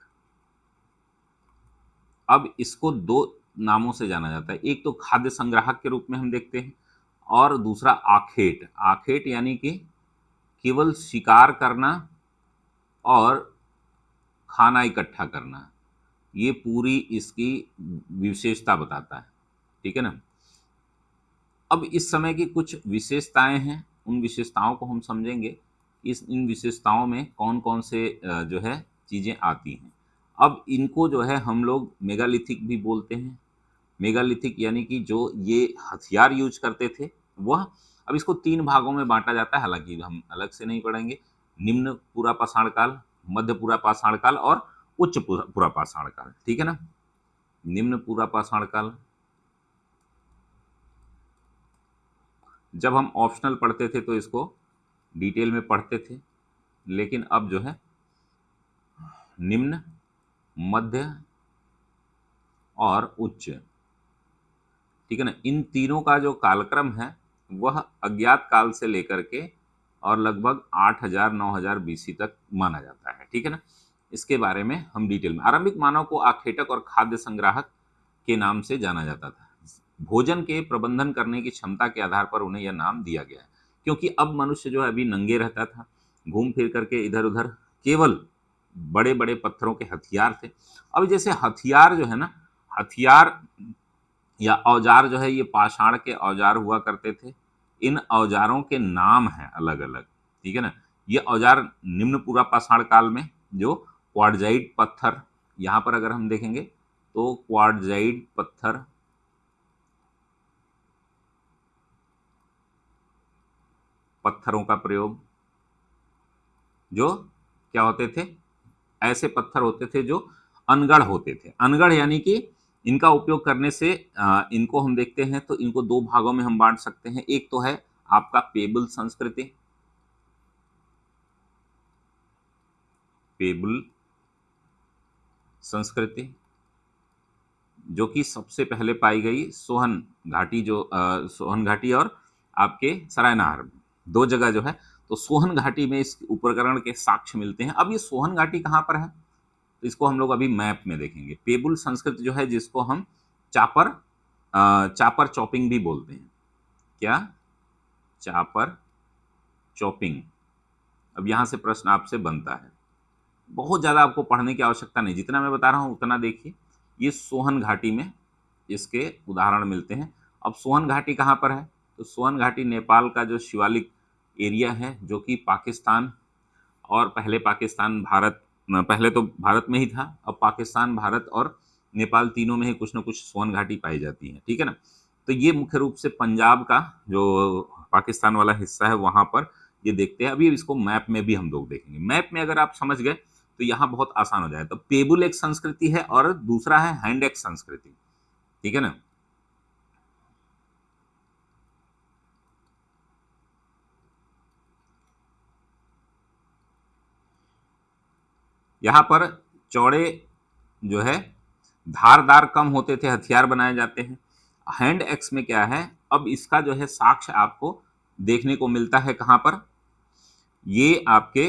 अब इसको 2 नामों से जाना जाता है। एक तो खाद्य संग्राहक के रूप में हम देखते हैं, और दूसरा आखेट। आखेट यानी कि केवल शिकार करना और खाना इकट्ठा करना, ये पूरी इसकी विशेषता बताता है। ठीक है ना। अब इस समय की कुछ विशेषताएं हैं, उन विशेषताओं को हम समझेंगे। इन विशेषताओं में कौन कौन से जो है चीज़ें आती हैं। अब इनको जो है हम लोग मेगालिथिक भी बोलते हैं। मेगालिथिक यानी कि जो ये हथियार यूज करते थे वह। अब इसको 3 भागों में बांटा जाता है, हालांकि हम अलग से नहीं पढ़ेंगे। निम्न पूरा पाषाण काल, मध्य पूरा पाषाण काल और उच्च पूरा पाषाण काल। ठीक है ना। निम्न पूरा पाषाण काल, जब हम ऑप्शनल पढ़ते थे तो इसको डिटेल में पढ़ते थे, लेकिन अब जो है निम्न, मध्य और उच्च, ठीक है ना, इन तीनों का जो कालक्रम है वह अज्ञात काल से लेकर के और लगभग 8,000 9,000 बीसी तक माना जाता है। ठीक है ना। इसके बारे में हम डिटेल में, आरंभिक मानव को आखेटक और खाद्य संग्राहक के नाम से जाना जाता था। भोजन के प्रबंधन करने की क्षमता के आधार पर उन्हें यह नाम दिया गया है, क्योंकि अब मनुष्य जो है अभी नंगे रहता था, घूम फिर करके इधर उधर, केवल बड़े बड़े पत्थरों के हथियार थे। अब जैसे हथियार जो है ना, हथियार या औजार जो है, ये पाषाण के औजार हुआ करते थे। इन औजारों के नाम हैं अलग अलग। ठीक है ना। ये औजार निम्न पूरा पाषाण काल में जो क्वार्टजाइट पत्थर, यहाँ पर अगर हम देखेंगे तो क्वार्टजाइट पत्थर, पत्थरों का प्रयोग, जो क्या होते थे, ऐसे पत्थर होते थे जो अनगढ़ होते थे। अनगढ़ यानी कि इनका उपयोग करने से इनको हम देखते हैं तो इनको 2 भागों में हम बांट सकते हैं। एक तो है आपका पेबल संस्कृति, पेबल संस्कृति जो कि सबसे पहले पाई गई सोहन घाटी, जो सोहन घाटी और आपके सरायनहार में, 2 जगह जो है। तो सोहन घाटी में इस उपकरण के साक्ष्य मिलते हैं। अब ये सोहन घाटी कहाँ पर है, तो इसको हम लोग अभी मैप में देखेंगे। पेबुल संस्कृति जो है, जिसको हम चापर चापर चॉपिंग भी बोलते हैं। क्या? Chopper chopping. अब यहां से प्रश्न आपसे बनता है। बहुत ज्यादा आपको पढ़ने की आवश्यकता नहीं, जितना मैं बता रहा हूं उतना देखिए। ये सोहन घाटी में इसके उदाहरण मिलते हैं। अब सोहन घाटी कहाँ पर है, तो सोहन घाटी नेपाल का जो शिवालिक एरिया है, जो कि पाकिस्तान और पहले पाकिस्तान भारत, पहले तो भारत में ही था, अब पाकिस्तान, भारत और नेपाल तीनों में ही कुछ न कुछ सोन घाटी पाई जाती है। ठीक है ना। तो ये मुख्य रूप से पंजाब का जो पाकिस्तान वाला हिस्सा है वहां पर ये देखते हैं। अभी इसको मैप में भी हम लोग देखेंगे। मैप में अगर आप समझ गए तो यहाँ बहुत आसान हो जाए। तो पेबुल एक संस्कृति है और दूसरा है हैंड एक्स संस्कृति। ठीक है ना। यहाँ पर चौड़े जो है धारदार कम होते थे, हथियार बनाए जाते हैं। हैंड एक्स में क्या है, अब इसका जो है साक्ष्य आपको देखने को मिलता है कहां पर, ये आपके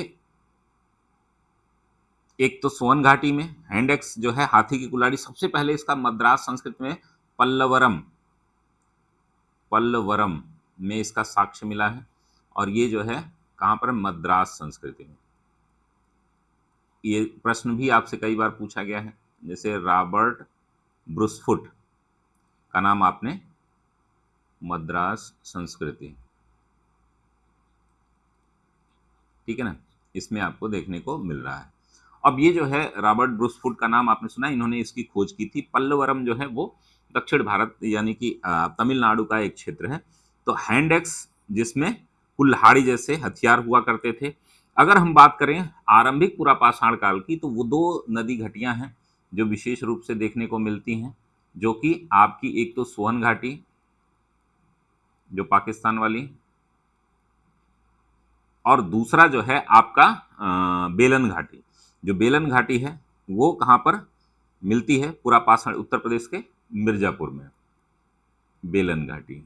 एक तो सोन घाटी में हैंड एक्स जो है हाथी की कुल्हाड़ी, सबसे पहले इसका मद्रास संस्कृत में पल्लवरम पल्लवरम में इसका साक्ष्य मिला है। और ये जो है कहां पर, मद्रास संस्कृति में। ये प्रश्न भी आपसे कई बार पूछा गया है, जैसे रॉबर्ट ब्रूसफुट का नाम आपने मद्रास संस्कृति, ठीक है ना, इसमें आपको देखने को मिल रहा है। अब ये जो है रॉबर्ट ब्रूसफुट का नाम आपने सुना, इन्होंने इसकी खोज की थी। पल्लवरम जो है वो दक्षिण भारत यानी कि तमिलनाडु का एक क्षेत्र है। तो हैंड एक्स जिसमें कुल्हाड़ी जैसे हथियार हुआ करते थे। अगर हम बात करें आरंभिक पुरापाषाण काल की, तो वो दो नदी घाटियां हैं जो विशेष रूप से देखने को मिलती हैं, जो कि आपकी एक तो सोहन घाटी जो पाकिस्तान वाली, और दूसरा जो है आपका बेलन घाटी। जो बेलन घाटी है वो कहां पर मिलती है, पुरापाषाण उत्तर प्रदेश के मिर्जापुर में बेलन घाटी।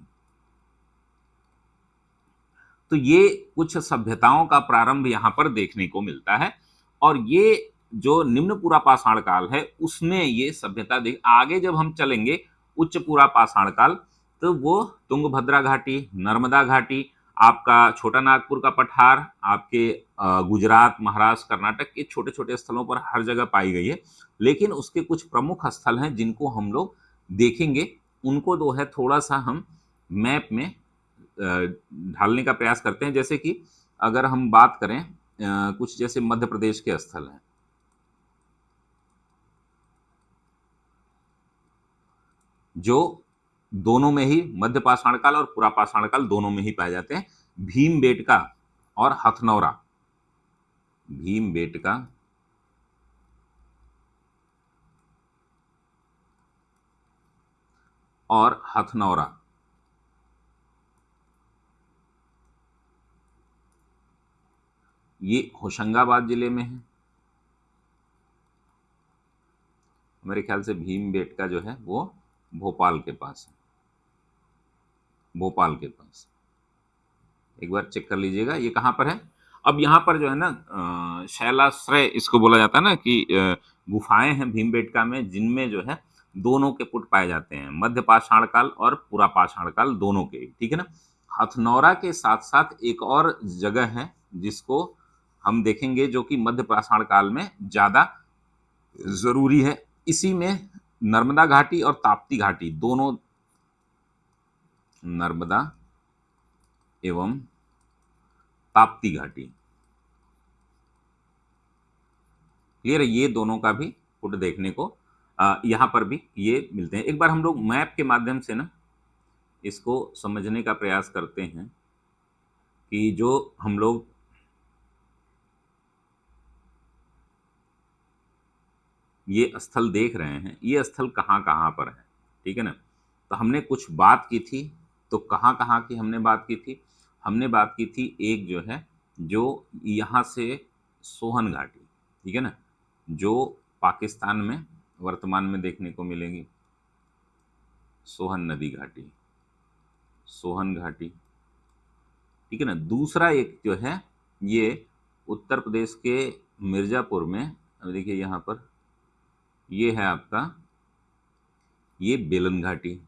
तो ये कुछ सभ्यताओं का प्रारंभ यहां पर देखने को मिलता है। और ये जो निम्न पुरापाषाण काल है उसमें ये सभ्यता देख, आगे जब हम चलेंगे उच्च पुरापाषाण काल, तो वो तुंगभद्रा घाटी, नर्मदा घाटी, आपका छोटा नागपुर का पठार, आपके गुजरात, महाराष्ट्र, कर्नाटक के छोटे छोटे स्थलों पर हर जगह पाई गई है। लेकिन उसके कुछ प्रमुख स्थल हैं जिनको हम लोग देखेंगे, उनको जो है थोड़ा सा हम मैप में ढालने का प्रयास करते हैं। जैसे कि अगर हम बात करें कुछ जैसे मध्य प्रदेश के स्थल हैं, जो दोनों में ही मध्य पाषाण काल और पुरापाषाण काल दोनों में ही पाए जाते हैं। भीमबेटका और हथनौरा, भीमबेटका और हथनौरा, ये होशंगाबाद जिले में है। मेरे ख्याल से भीमबेटका जो है वो भोपाल के पास है, भोपाल के पास। एक बार चेक कर लीजिएगा ये कहां पर है। अब यहाँ पर जो है ना शैलाश्रय इसको बोला जाता है ना, कि गुफाएं हैं भीमबेटका में, जिनमें जो है दोनों के पुट पाए जाते हैं, मध्य पाषाण काल और पुरापाषाण काल दोनों के, ठीक है ना। हथनौरा के साथ साथ एक और जगह है जिसको हम देखेंगे, जो कि मध्य पाषाण काल में ज्यादा जरूरी है। इसी में नर्मदा घाटी और ताप्ती घाटी दोनों, नर्मदा एवं ताप्ती घाटी, क्लियर है, ये दोनों का भी पुट देखने को यहां पर भी ये मिलते हैं। एक बार हम लोग मैप के माध्यम से ना इसको समझने का प्रयास करते हैं कि जो हम लोग ये स्थल देख रहे हैं, ये स्थल कहाँ कहाँ पर है, ठीक है ना। तो हमने कुछ बात की थी, तो कहाँ कहाँ की हमने बात की थी, हमने बात की थी एक जो है, जो यहाँ से सोहन घाटी, ठीक है ना, जो पाकिस्तान में वर्तमान में देखने को मिलेगी, सोहन नदी घाटी, सोहन घाटी, ठीक है ना। दूसरा एक जो है ये उत्तर प्रदेश के मिर्जापुर में, अब देखिए यहाँ पर ये है आपका, ये बेलन घाटी,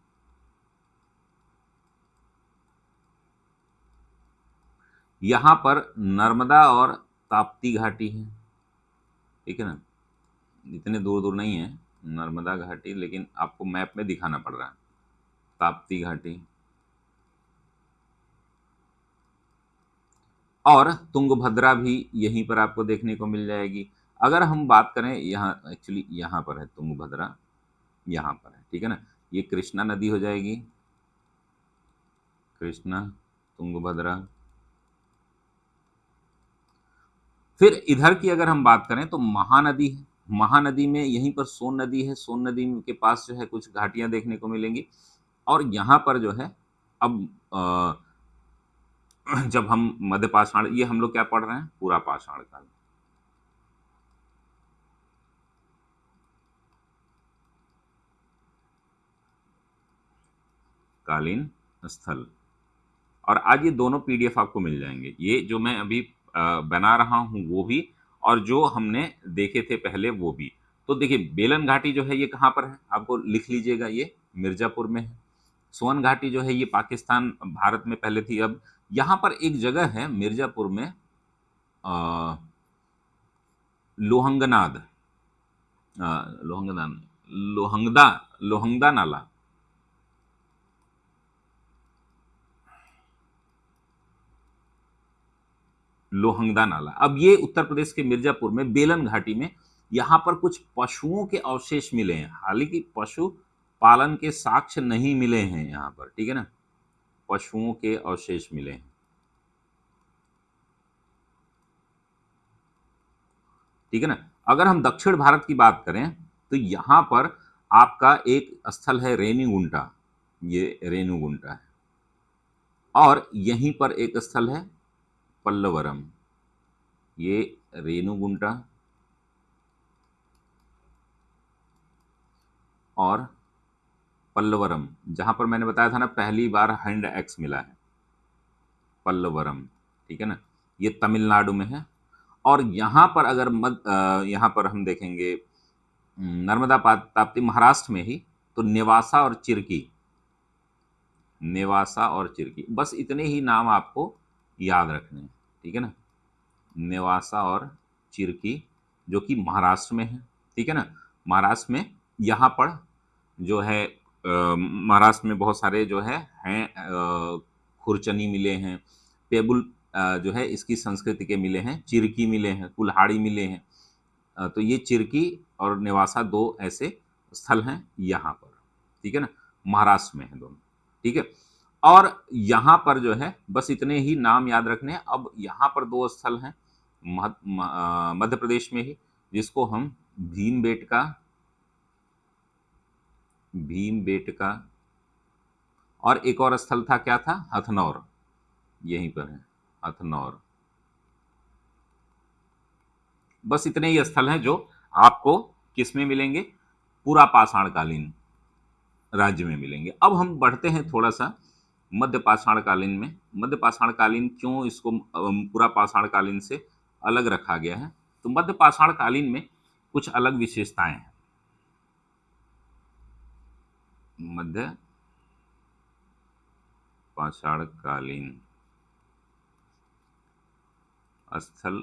यहां पर नर्मदा और ताप्ती घाटी है, ठीक है ना। इतने दूर दूर नहीं है नर्मदा घाटी, लेकिन आपको मैप में दिखाना पड़ रहा है, ताप्ती घाटी और तुंगभद्रा भी यहीं पर आपको देखने को मिल जाएगी। अगर हम बात करें, यहाँ एक्चुअली यहाँ पर है तुंगभद्रा, यहाँ पर है, ठीक है ना। ये कृष्णा नदी हो जाएगी, कृष्णा, तुंगभद्रा। फिर इधर की अगर हम बात करें तो महानदी है, महानदी में यहीं पर सोन नदी है, सोन नदी के पास जो है कुछ घाटियां देखने को मिलेंगी। और यहाँ पर जो है अब जब हम मध्य पाषाण, ये हम लोग क्या पढ़ रहे हैं, पूरा पाषाण काल, कालीन स्थल। और आज ये दोनों पीडीएफ आपको मिल जाएंगे, ये जो मैं अभी बना रहा हूँ वो भी, और जो हमने देखे थे पहले वो भी। तो देखिए बेलन घाटी जो है ये कहाँ पर है, आपको लिख लीजिएगा, ये मिर्जापुर में है। सोन घाटी जो है ये पाकिस्तान भारत में पहले थी। अब यहाँ पर एक जगह है मिर्जापुर में, अ, लोहंगनाद, लोहंगनान लोहंगदा लोहंगदा नाला। लोहंगदा नाला, अब ये उत्तर प्रदेश के मिर्जापुर में बेलन घाटी में, यहाँ पर कुछ पशुओं के अवशेष मिले हैं। हालांकि पशु पालन के साक्ष्य नहीं मिले हैं यहाँ पर, ठीक है ना, पशुओं के अवशेष मिले हैं, ठीक है ना। अगर हम दक्षिण भारत की बात करें तो यहाँ पर आपका एक स्थल है रेणुगुंटा, ये रेणुगुंटा है, और यहीं पर एक स्थल है पल्लवरम, ये रेणुगुंटा और पल्लवरम, जहां पर मैंने बताया था ना पहली बार हैंड एक्स मिला है, पल्लवरम, ठीक है ना, ये तमिलनाडु में है। और यहाँ पर अगर यहाँ पर हम देखेंगे नर्मदा ताप्ती महाराष्ट्र में ही, तो नेवासा और चिरकी, नेवासा और चिरकी, बस इतने ही नाम आपको याद रखने हैं, ठीक है ना, नेवासा और चिरकी, जो कि महाराष्ट्र में है, ठीक है ना। महाराष्ट्र में यहाँ पर जो है महाराष्ट्र में बहुत सारे जो हैं खुरचनी मिले हैं, पेबुल जो है इसकी संस्कृति के मिले हैं, चिरकी मिले हैं, कुल्हाड़ी मिले हैं। तो ये चिरकी और नेवासा दो ऐसे स्थल हैं यहाँ पर, ठीक है ना, महाराष्ट्र में है दोनों, ठीक है। और यहाँ पर जो है बस इतने ही नाम याद रखने हैं। अब यहाँ पर दो स्थल हैं मध्य प्रदेश में ही, जिसको हम भीमबेटका, भीमबेटका, और एक और स्थल था, क्या था, हथनौर, यहीं पर है हथनौर। बस इतने ही स्थल हैं जो आपको किसमें मिलेंगे, पूरा पाषाण कालीन राज्य में मिलेंगे। अब हम बढ़ते हैं थोड़ा सा मध्य पाषाण कालीन में। मध्य पाषाण कालीन क्यों इसको पूरा पाषाण कालीन से अलग रखा गया है, तो मध्य पाषाण कालीन में कुछ अलग विशेषताएं हैं। मध्य पाषाण कालीन स्थल,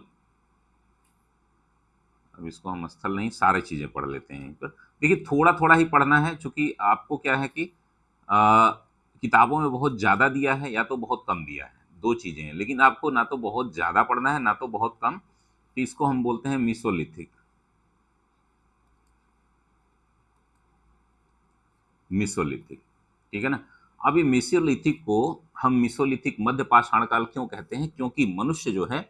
अब इसको हम स्थल नहीं सारे चीजें पढ़ लेते हैं यहीं पर। देखिए थोड़ा थोड़ा ही पढ़ना है, क्योंकि आपको क्या है कि किताबों में बहुत ज्यादा दिया है या तो बहुत कम दिया है, दो चीजें हैं। लेकिन आपको ना तो बहुत ज्यादा पढ़ना है ना तो बहुत कम, तो इसको हम बोलते हैं मीसोलिथिक, मीसोलिथिक, ठीक है ना। अभी मीसोलिथिक को हम मीसोलिथिक मध्य पाषाण काल क्यों कहते हैं, क्योंकि मनुष्य जो है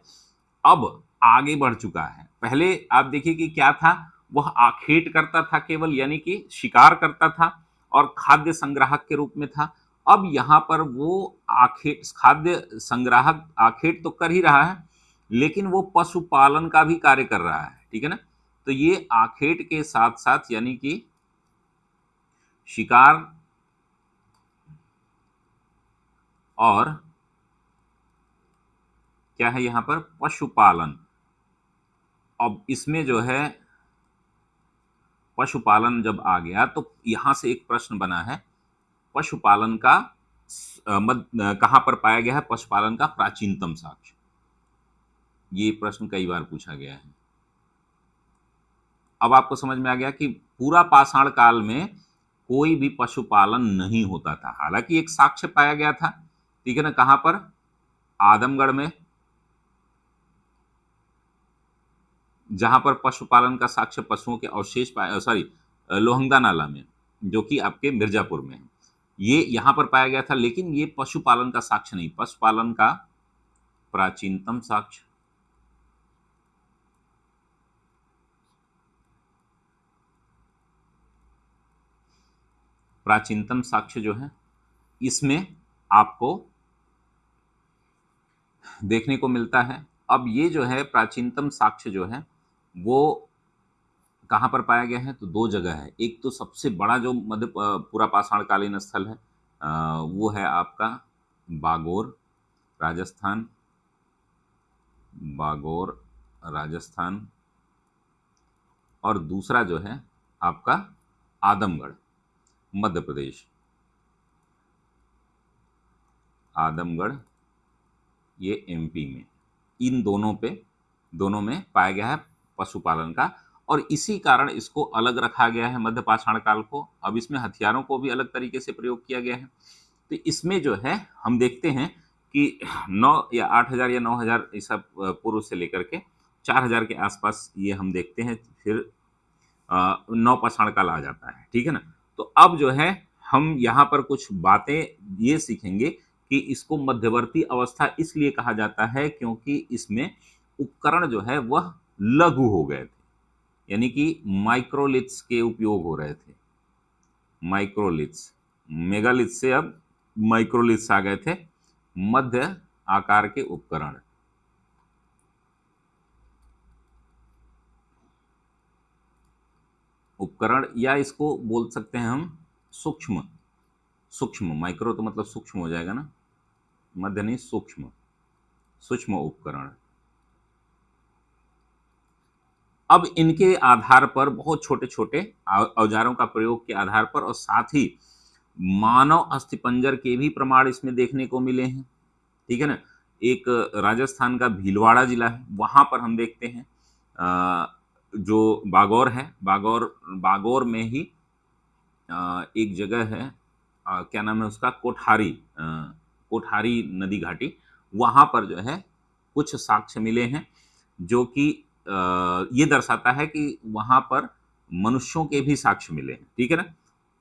अब आगे बढ़ चुका है। पहले आप देखिए कि क्या था, वह आखेट करता था केवल, यानी कि शिकार करता था और खाद्य संग्राहक के रूप में था। अब यहाँ पर वो आखेट, खाद्य संग्राहक आखेट तो कर ही रहा है, लेकिन वो पशुपालन का भी कार्य कर रहा है, ठीक है ना। तो ये आखेट के साथ साथ यानी कि शिकार और क्या है यहाँ पर, पशुपालन। अब इसमें जो है पशुपालन जब आ गया तो यहां से एक प्रश्न बना है, पशुपालन का कहां पर पाया गया है पशुपालन का प्राचीनतम साक्ष्य, ये प्रश्न कई बार पूछा गया है। अब आपको समझ में आ गया कि पूरा पाषाण काल में कोई भी पशुपालन नहीं होता था। हालांकि एक साक्ष्य पाया गया था, ठीक है ना, कहां पर, आदमगढ़ में, जहां पर पशुपालन का साक्ष्य पशुओं के अवशेष पाया, सॉरी, लोहंगदा नाला में, जो कि आपके मिर्जापुर में है, ये यहां पर पाया गया था। लेकिन ये पशुपालन का साक्ष्य नहीं, पशुपालन का प्राचीनतम साक्ष्य, प्राचीनतम साक्ष्य जो है इसमें आपको देखने को मिलता है। अब ये जो है प्राचीनतम साक्ष्य जो है वो कहां पर पाया गया है, तो दो जगह है। एक तो सबसे बड़ा जो मध्य पूरा पाषाण कालीन स्थल है वो है आपका बागोर राजस्थान, बागोर राजस्थान, और दूसरा जो है आपका आदमगढ़ मध्य प्रदेश, आदमगढ़ ये एमपी में। इन दोनों में पाया गया है पशुपालन का, और इसी कारण इसको अलग रखा गया है मध्य पाषाण काल को। अब इसमें हथियारों को भी अलग तरीके से प्रयोग किया गया है। तो इसमें जो है हम देखते हैं कि 9 या 8000 या 9000 ईसा पूर्व से लेकर के 4000 के आसपास ये हम देखते हैं, फिर नौ पाषाण काल आ जाता है, ठीक है ना। तो अब जो है हम यहाँ पर कुछ बातें ये सीखेंगे कि इसको मध्यवर्ती अवस्था इसलिए कहा जाता है क्योंकि इसमें उपकरण जो है वह लघु हो गए थे, यानी कि माइक्रोलिथ्स के उपयोग हो रहे थे। माइक्रोलिथ्स, मेगालिथ्स से अब माइक्रोलिथ्स आ गए थे, मध्य आकार के उपकरण। उपकरण या इसको बोल सकते हैं हम सूक्ष्म, सूक्ष्म, माइक्रो तो मतलब सूक्ष्म हो जाएगा ना, मध्य नहीं, सूक्ष्म, सूक्ष्म उपकरण। अब इनके आधार पर बहुत छोटे छोटे औजारों का प्रयोग के आधार पर, और साथ ही मानव अस्थिपंजर के भी प्रमाण इसमें देखने को मिले हैं, ठीक है ना। एक राजस्थान का भीलवाड़ा जिला है, वहां पर हम देखते हैं जो बागौर है, बागौर में ही एक जगह है, क्या नाम है उसका, कोठारी, कोठारी नदी घाटी, वहां पर जो है कुछ साक्ष्य मिले हैं जो कि ये दर्शाता है कि वहां पर मनुष्यों के भी साक्ष्य मिले हैं, ठीक है ना।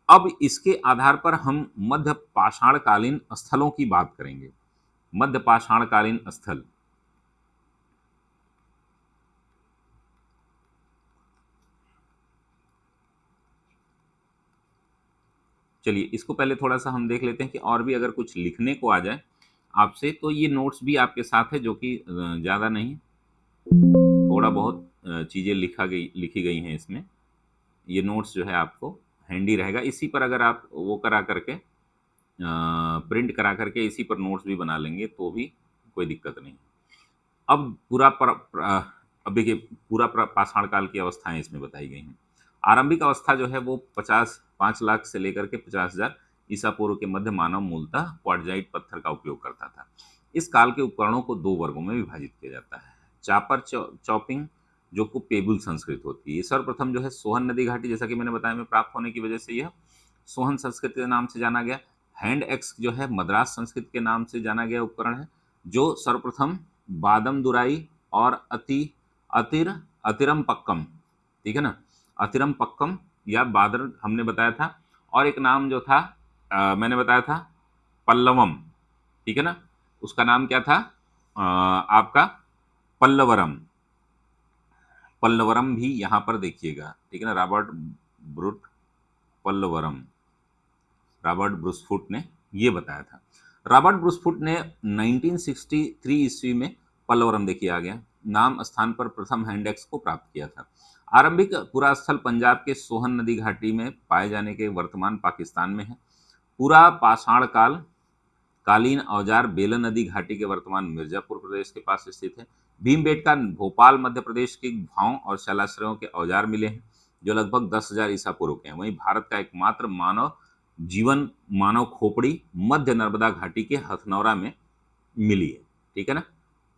अब इसके आधार पर हम मध्य पाषाणकालीन स्थलों की बात करेंगे। मध्य पाषाणकालीन स्थल, चलिए इसको पहले थोड़ा सा हम देख लेते हैं कि और भी अगर कुछ लिखने को आ जाए आपसे, तो ये नोट्स भी आपके साथ है, जो कि ज़्यादा नहीं, थोड़ा बहुत चीज़ें लिखी गई हैं इसमें। ये नोट्स जो है आपको हैंडी रहेगा, इसी पर अगर आप वो करा करके प्रिंट करा करके इसी पर नोट्स भी बना लेंगे तो भी कोई दिक्कत नहीं। अब अब देखिए पूरा पाषाण काल की अवस्थाएं इसमें बताई गई हैं। आरंभिक अवस्था जो है वो 5 लाख से लेकर के 50,000 ईसा पूर्व के मध्य मानव मूलतः क्वार्टजाइट पत्थर का उपयोग करता था। इस काल के उपकरणों को 2 वर्गों में विभाजित किया जाता है। चापर चॉपिंग, जो को पेबुल संस्कृत होती है। सर्वप्रथम जो है सोहन नदी घाटी, जैसा कि मैंने बताया, में प्राप्त होने की वजह से यह सोहन संस्कृत के नाम से जाना गया। हैंड एक्स जो है मद्रास संस्कृत के नाम से जाना गया उपकरण है, जो सर्वप्रथम बादम दुराई और अतिरम पक्कम, ठीक है ना, अतिरम पक्कम या बादर हमने बताया था, और एक नाम जो था मैंने बताया था पल्लवम, ठीक है ना, उसका नाम क्या था आपका पल्लवरम। पल्लवरम भी यहां पर देखिएगा, ठीक है ना, रॉबर्ट ब्रूसफुट ने ये बताया था। रॉबर्ट ब्रूसफुट ने 1963 ईस्वी में पल्लवरम देखिए आ गया नाम स्थान पर प्रथम हैंडेक्स को प्राप्त किया था। आरंभिक पुरास्थल पंजाब के सोहन नदी घाटी में पाए जाने के वर्तमान पाकिस्तान में है। पूरा पाषाण कालीन औजार बेलन नदी घाटी के वर्तमान मिर्जापुर प्रदेश के पास स्थित है। भीमबेटका भोपाल मध्य प्रदेश की गुफाओं और शैलाश्रयों के औजार मिले हैं जो लगभग 10,000 ईसा पूर्व के हैं। वहीं भारत का एकमात्र मानव खोपड़ी मध्य नर्मदा घाटी के हथनौरा में मिली है, ठीक है ना।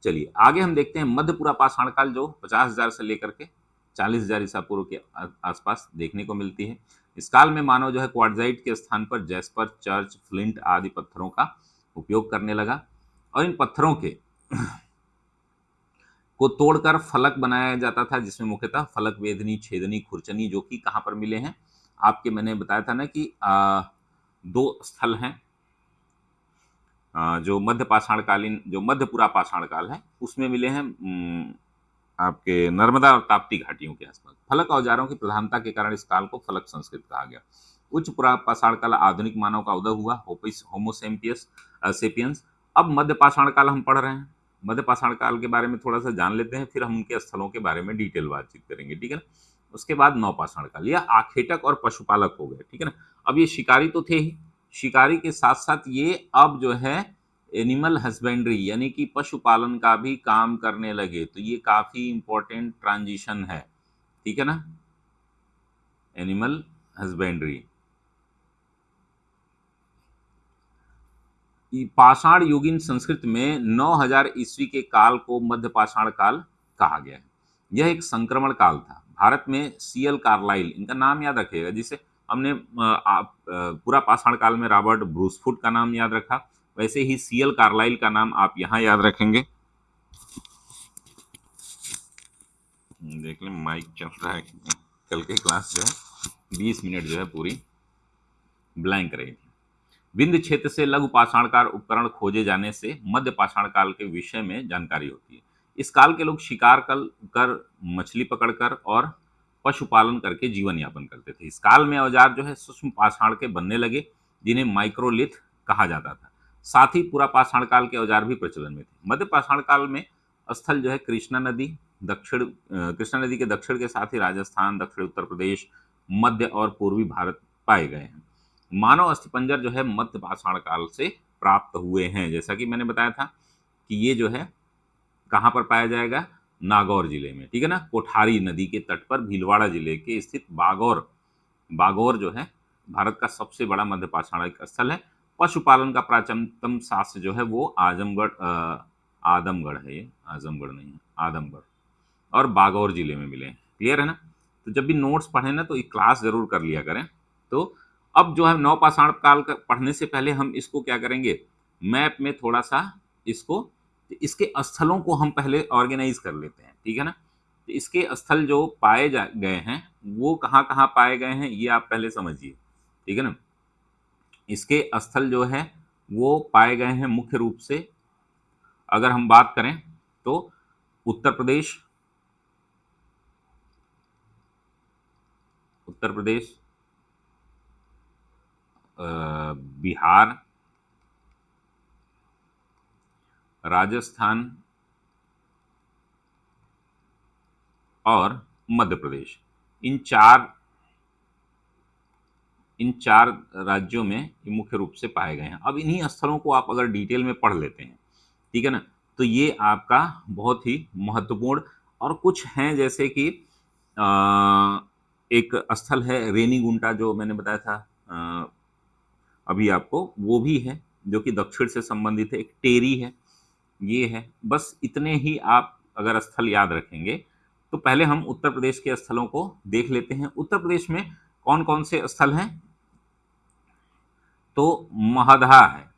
चलिए आगे हम देखते हैं मध्यपुरा पाषाण काल, जो 50,000 से लेकर के 40,000 ईसा पूर्व के आसपास देखने को मिलती है। इस काल में मानव जो है क्वार्टजाइट के स्थान पर जैस्पर, चर्च, फ्लिंट आदि पत्थरों का उपयोग करने लगा, और इन पत्थरों के को तोड़कर फलक बनाया जाता था, जिसमें मुख्यतः फलक, वेदनी, छेदनी, खुरचनी, जो कि कहाँ पर मिले हैं आपके, मैंने बताया था ना कि 2 स्थल हैं जो मध्यपुरा पाषाण काल है उसमें मिले हैं, आपके नर्मदा और ताप्ती घाटियों के आसपास। फलक औजारों की प्रधानता के कारण इस काल को फलक संस्कृत कहा गया। उच्च पुरा पाषाण काल आधुनिक मानव का उदय हुआ, होमोसेपियंस सेपियंस। अब मध्य पाषाण काल हम पढ़ रहे हैं। मध्य पाषाण काल के बारे में थोड़ा सा जान लेते हैं, फिर हम उनके स्थलों के बारे में डिटेल बातचीत करेंगे, ठीक है ना। उसके बाद नवपाषाण काल, यह आखेटक और पशुपालक हो गए, ठीक है ना। अब ये शिकारी तो थे ही, शिकारी के साथ साथ ये अब जो है एनिमल हस्बेंड्री यानी कि पशुपालन का भी काम करने लगे। तो ये काफी इंपॉर्टेंट ट्रांजिशन है, ठीक है ना, एनिमल हस्बेंड्री। पाषाण युगीन संस्कृत में 9000 ईस्वी के काल को मध्य पाषाण काल कहा गया है। यह एक संक्रमण काल था। भारत में सीएल कार्लाइल, इनका नाम याद रखिएगा, जिसे हमने पूरा पाषाण काल में रॉबर्ट ब्रूसफुट का नाम याद रखा, वैसे ही सीएल कार्लाइल का नाम आप यहाँ याद रखेंगे। देख लें माइक चल रहा है, कल की क्लास जो है 20 मिनट जो है पूरी ब्लैंक रहेगी। विंध्य क्षेत्र से लघु पाषाणकार उपकरण खोजे जाने से मध्य पाषाण काल के विषय में जानकारी होती है। इस काल के लोग शिकार कर मछली पकड़कर और पशुपालन करके जीवन यापन करते थे। इस काल में औजार जो है सूक्ष्म पाषाण के बनने लगे, जिन्हें माइक्रोलिथ कहा जाता था। साथ ही पूरा पाषाण काल के औजार भी प्रचलन में थे। मध्य पाषाण काल में स्थल जो है कृष्णा नदी के दक्षिण के साथ ही राजस्थान, दक्षिण उत्तर प्रदेश, मध्य और पूर्वी भारत पाए गए हैं। मानव अस्थिपंजर जो है मध्य पाषाण काल से प्राप्त हुए हैं। जैसा कि मैंने बताया था कि ये जो है कहाँ पर पाया जाएगा, नागौर जिले में, ठीक है ना, कोठारी नदी के तट पर भीलवाड़ा जिले के स्थित बागौर बागौर जो है भारत का सबसे बड़ा मध्य पाषाणिक स्थल है। पशुपालन का प्राचीनतम शास्त्र जो है वो आदमगढ़ है, ये आजमगढ़ नहीं है, आदमगढ़ और बागौर जिले में मिले हैं। क्लियर है ना। तो जब भी नोट्स पढ़े ना तो एक क्लास जरूर कर लिया करें। तो अब जो है नवपाषाण काल का पढ़ने से पहले हम इसको क्या करेंगे, मैप में थोड़ा सा इसको, इसके स्थलों को हम पहले ऑर्गेनाइज कर लेते हैं, ठीक है ना। तो इसके स्थल जो पाए जा गए हैं वो कहाँ कहाँ पाए गए हैं ये आप पहले समझिए, ठीक है ना। इसके स्थल जो है वो पाए गए हैं मुख्य रूप से, अगर हम बात करें तो उत्तर प्रदेश, बिहार, राजस्थान और मध्य प्रदेश, इन चार राज्यों में ये मुख्य रूप से पाए गए हैं। अब इन्हीं स्थलों को आप अगर डिटेल में पढ़ लेते हैं, ठीक है ना, तो ये आपका बहुत ही महत्वपूर्ण, और कुछ हैं जैसे कि एक स्थल है रेनीगुंटा जो मैंने बताया था अभी आपको, वो भी है जो कि दक्षिण से संबंधित है। एक टेरी है, ये है। बस इतने ही आप अगर स्थल याद रखेंगे तो पहले हम उत्तर प्रदेश के स्थलों को देख लेते हैं। उत्तर प्रदेश में कौन कौन से स्थल हैं, तो महदहा है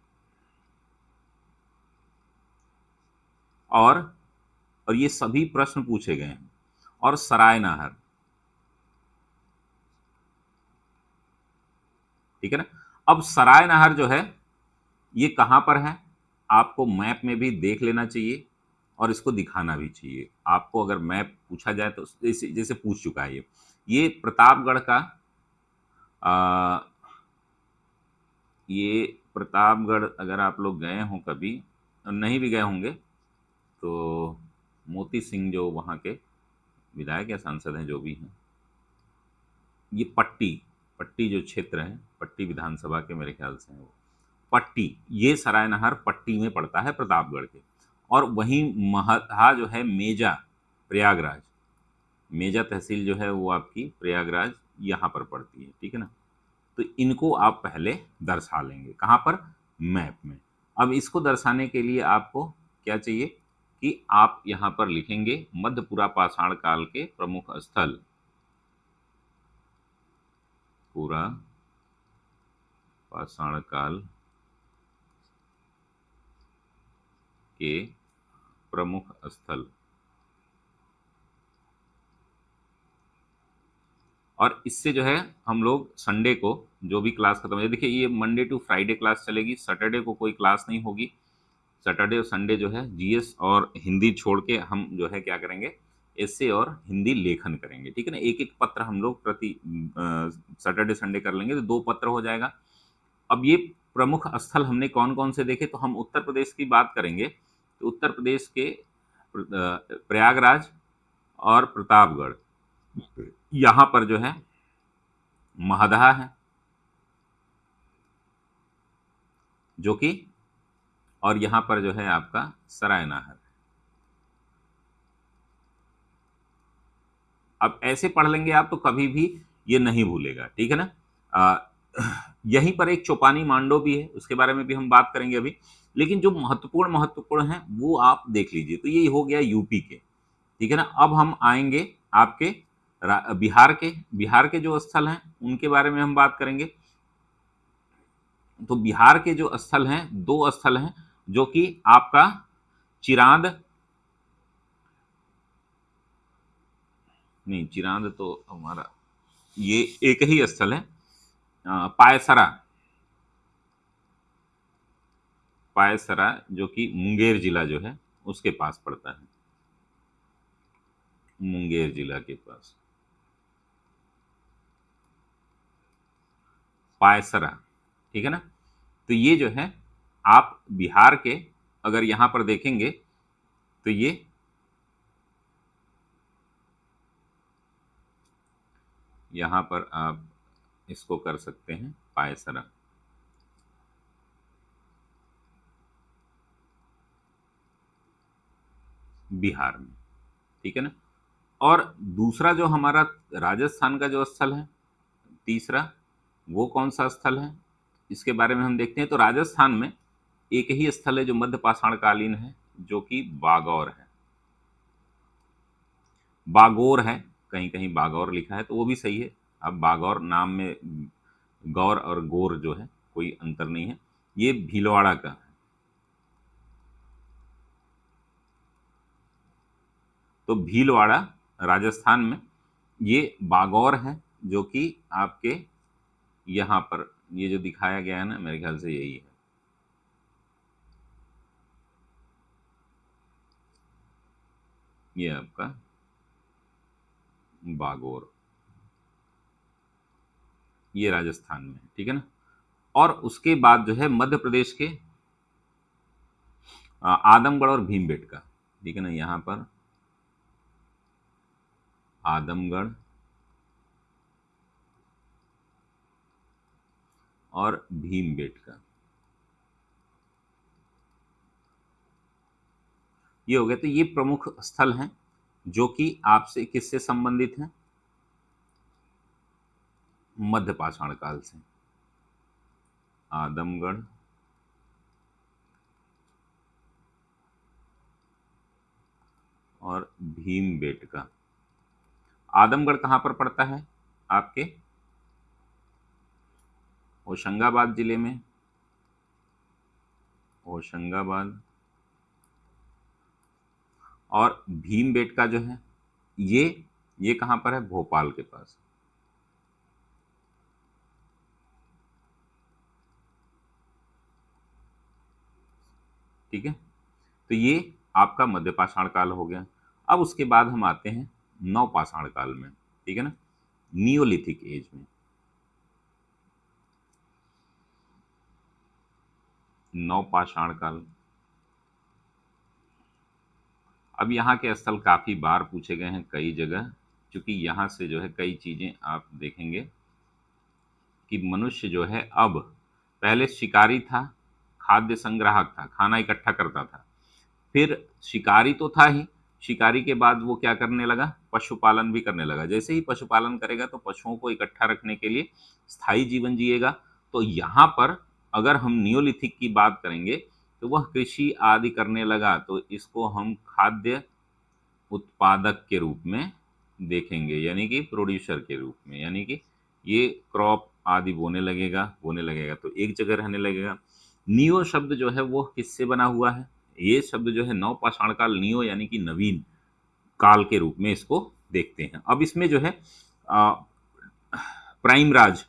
और ये सभी प्रश्न पूछे गए हैं, और सराय नाहर, ठीक है ना। अब सराय नाहर जो है ये कहां पर है, आपको मैप में भी देख लेना चाहिए और इसको दिखाना भी चाहिए। आपको अगर मैप पूछा जाए तो जैसे जैसे पूछ चुका है ये प्रतापगढ़ का ये प्रतापगढ़ अगर आप लोग गए हों कभी, नहीं भी गए होंगे तो मोती सिंह जो वहाँ के विधायक या सांसद हैं जो भी हैं, ये पट्टी जो क्षेत्र है, पट्टी विधानसभा के मेरे ख्याल से है वो पट्टी, ये सरायनहर पट्टी में पड़ता है प्रतापगढ़ के। और वहीं महदहा जो है मेजा, प्रयागराज, मेजा तहसील जो है वो आपकी प्रयागराज यहाँ पर पड़ती है, ठीक है ना। तो इनको आप पहले दर्शा लेंगे कहाँ पर, मैप में। अब इसको दर्शाने के लिए आपको क्या चाहिए कि आप यहाँ पर लिखेंगे मध्यपुरा पाषाण काल के प्रमुख स्थल, पूरा पाषाण काल के प्रमुख स्थल। और इससे जो है हम लोग संडे को जो भी क्लास खत्म हो जाए, देखिए ये मंडे टू फ्राइडे क्लास चलेगी, सैटरडे को कोई क्लास नहीं होगी। सैटरडे और संडे जो है जीएस और हिंदी छोड़ के हम जो है क्या करेंगे, एस्से और हिंदी लेखन करेंगे, ठीक है ना। एक एक पत्र हम लोग प्रति सैटरडे संडे कर लेंगे तो 2 पत्र हो जाएगा। अब ये प्रमुख स्थल हमने कौन कौन से देखे, तो हम उत्तर प्रदेश की बात करेंगे तो उत्तर प्रदेश के प्रयागराज और प्रतापगढ़, यहाँ पर जो है महदहा है, जो कि, और यहां पर जो है आपका सरायनाहर। अब ऐसे पढ़ लेंगे आप तो कभी भी ये नहीं भूलेगा, ठीक है ना। यहीं पर एक चौपानी मांडो भी है, उसके बारे में भी हम बात करेंगे अभी, लेकिन जो महत्वपूर्ण महत्वपूर्ण है वो आप देख लीजिए। तो ये हो गया यूपी के, ठीक है ना। अब हम आएंगे आपके बिहार के जो स्थल हैं उनके बारे में हम बात करेंगे। तो बिहार के जो स्थल हैं, दो स्थल हैं, जो कि आपका चिरांद, नहीं चिरांद तो हमारा ये एक ही स्थल है, पायसरा, पायसरा जो कि मुंगेर जिला जो है उसके पास पड़ता है, मुंगेर जिला के पास पायसरा, ठीक है ना। तो ये जो है आप बिहार के अगर यहां पर देखेंगे तो ये यहां पर आप इसको कर सकते हैं पायसरा, बिहार में, ठीक है ना। और दूसरा जो हमारा राजस्थान का जो स्थल है, तीसरा, वो कौन सा स्थल है इसके बारे में हम देखते हैं। तो राजस्थान में एक ही स्थल है जो मध्य पाषाण कालीन है, जो कि बागौर है, बागोर है, कहीं कहीं बागौर लिखा है तो वो भी सही है। अब बागौर नाम में गौर और गोर जो है कोई अंतर नहीं है। ये भीलवाड़ा का है। तो भीलवाड़ा राजस्थान में ये बागौर है, जो कि आपके यहाँ पर ये जो दिखाया गया है ना, मेरे ख्याल से यही है। ये आपका बागौर, ये राजस्थान में है, ठीक है ना। और उसके बाद जो है मध्य प्रदेश के आदमगढ़ और भीमबेटका, ठीक है ना, यहाँ पर आदमगढ़ और भीमबेटका, ये हो गए। तो ये प्रमुख स्थल हैं जो कि आपसे किससे संबंधित हैं, मध्य पाषाण काल से। आदमगढ़ और भीमबेटका। आदमगढ़ कहाँ पर पड़ता है, आपके होशंगाबाद जिले में, होशंगाबाद। और भीमबेटका जो है ये कहाँ पर है, भोपाल के पास, ठीक है। तो ये आपका मध्य पाषाण काल हो गया। अब उसके बाद हम आते हैं नव पाषाण काल में, ठीक है ना, नियोलिथिक एज में। नव पाषाण काल, अब यहाँ के स्थल काफी बार पूछे गए हैं कई जगह, क्योंकि यहाँ से जो है कई चीजें आप देखेंगे कि मनुष्य जो है अब, पहले शिकारी था, खाद्य संग्राहक था, खाना इकट्ठा करता था, फिर शिकारी तो था ही, शिकारी के बाद वो क्या करने लगा, पशुपालन भी करने लगा। जैसे ही पशुपालन करेगा तो पशुओं को इकट्ठा रखने के लिए स्थायी जीवन जिएगा। तो यहाँ पर अगर हम नियोलिथिक की बात करेंगे तो वह कृषि आदि करने लगा, तो इसको हम खाद्य उत्पादक के रूप में देखेंगे, यानी कि प्रोड्यूसर के रूप में, यानी कि ये क्रॉप आदि बोने लगेगा तो एक जगह रहने लगेगा। नियो शब्द जो है वो किससे बना हुआ है, ये शब्द जो है नव पाषाण काल, नियो यानी कि नवीन काल के रूप में इसको देखते हैं। अब इसमें जो है आ, प्राइम राज,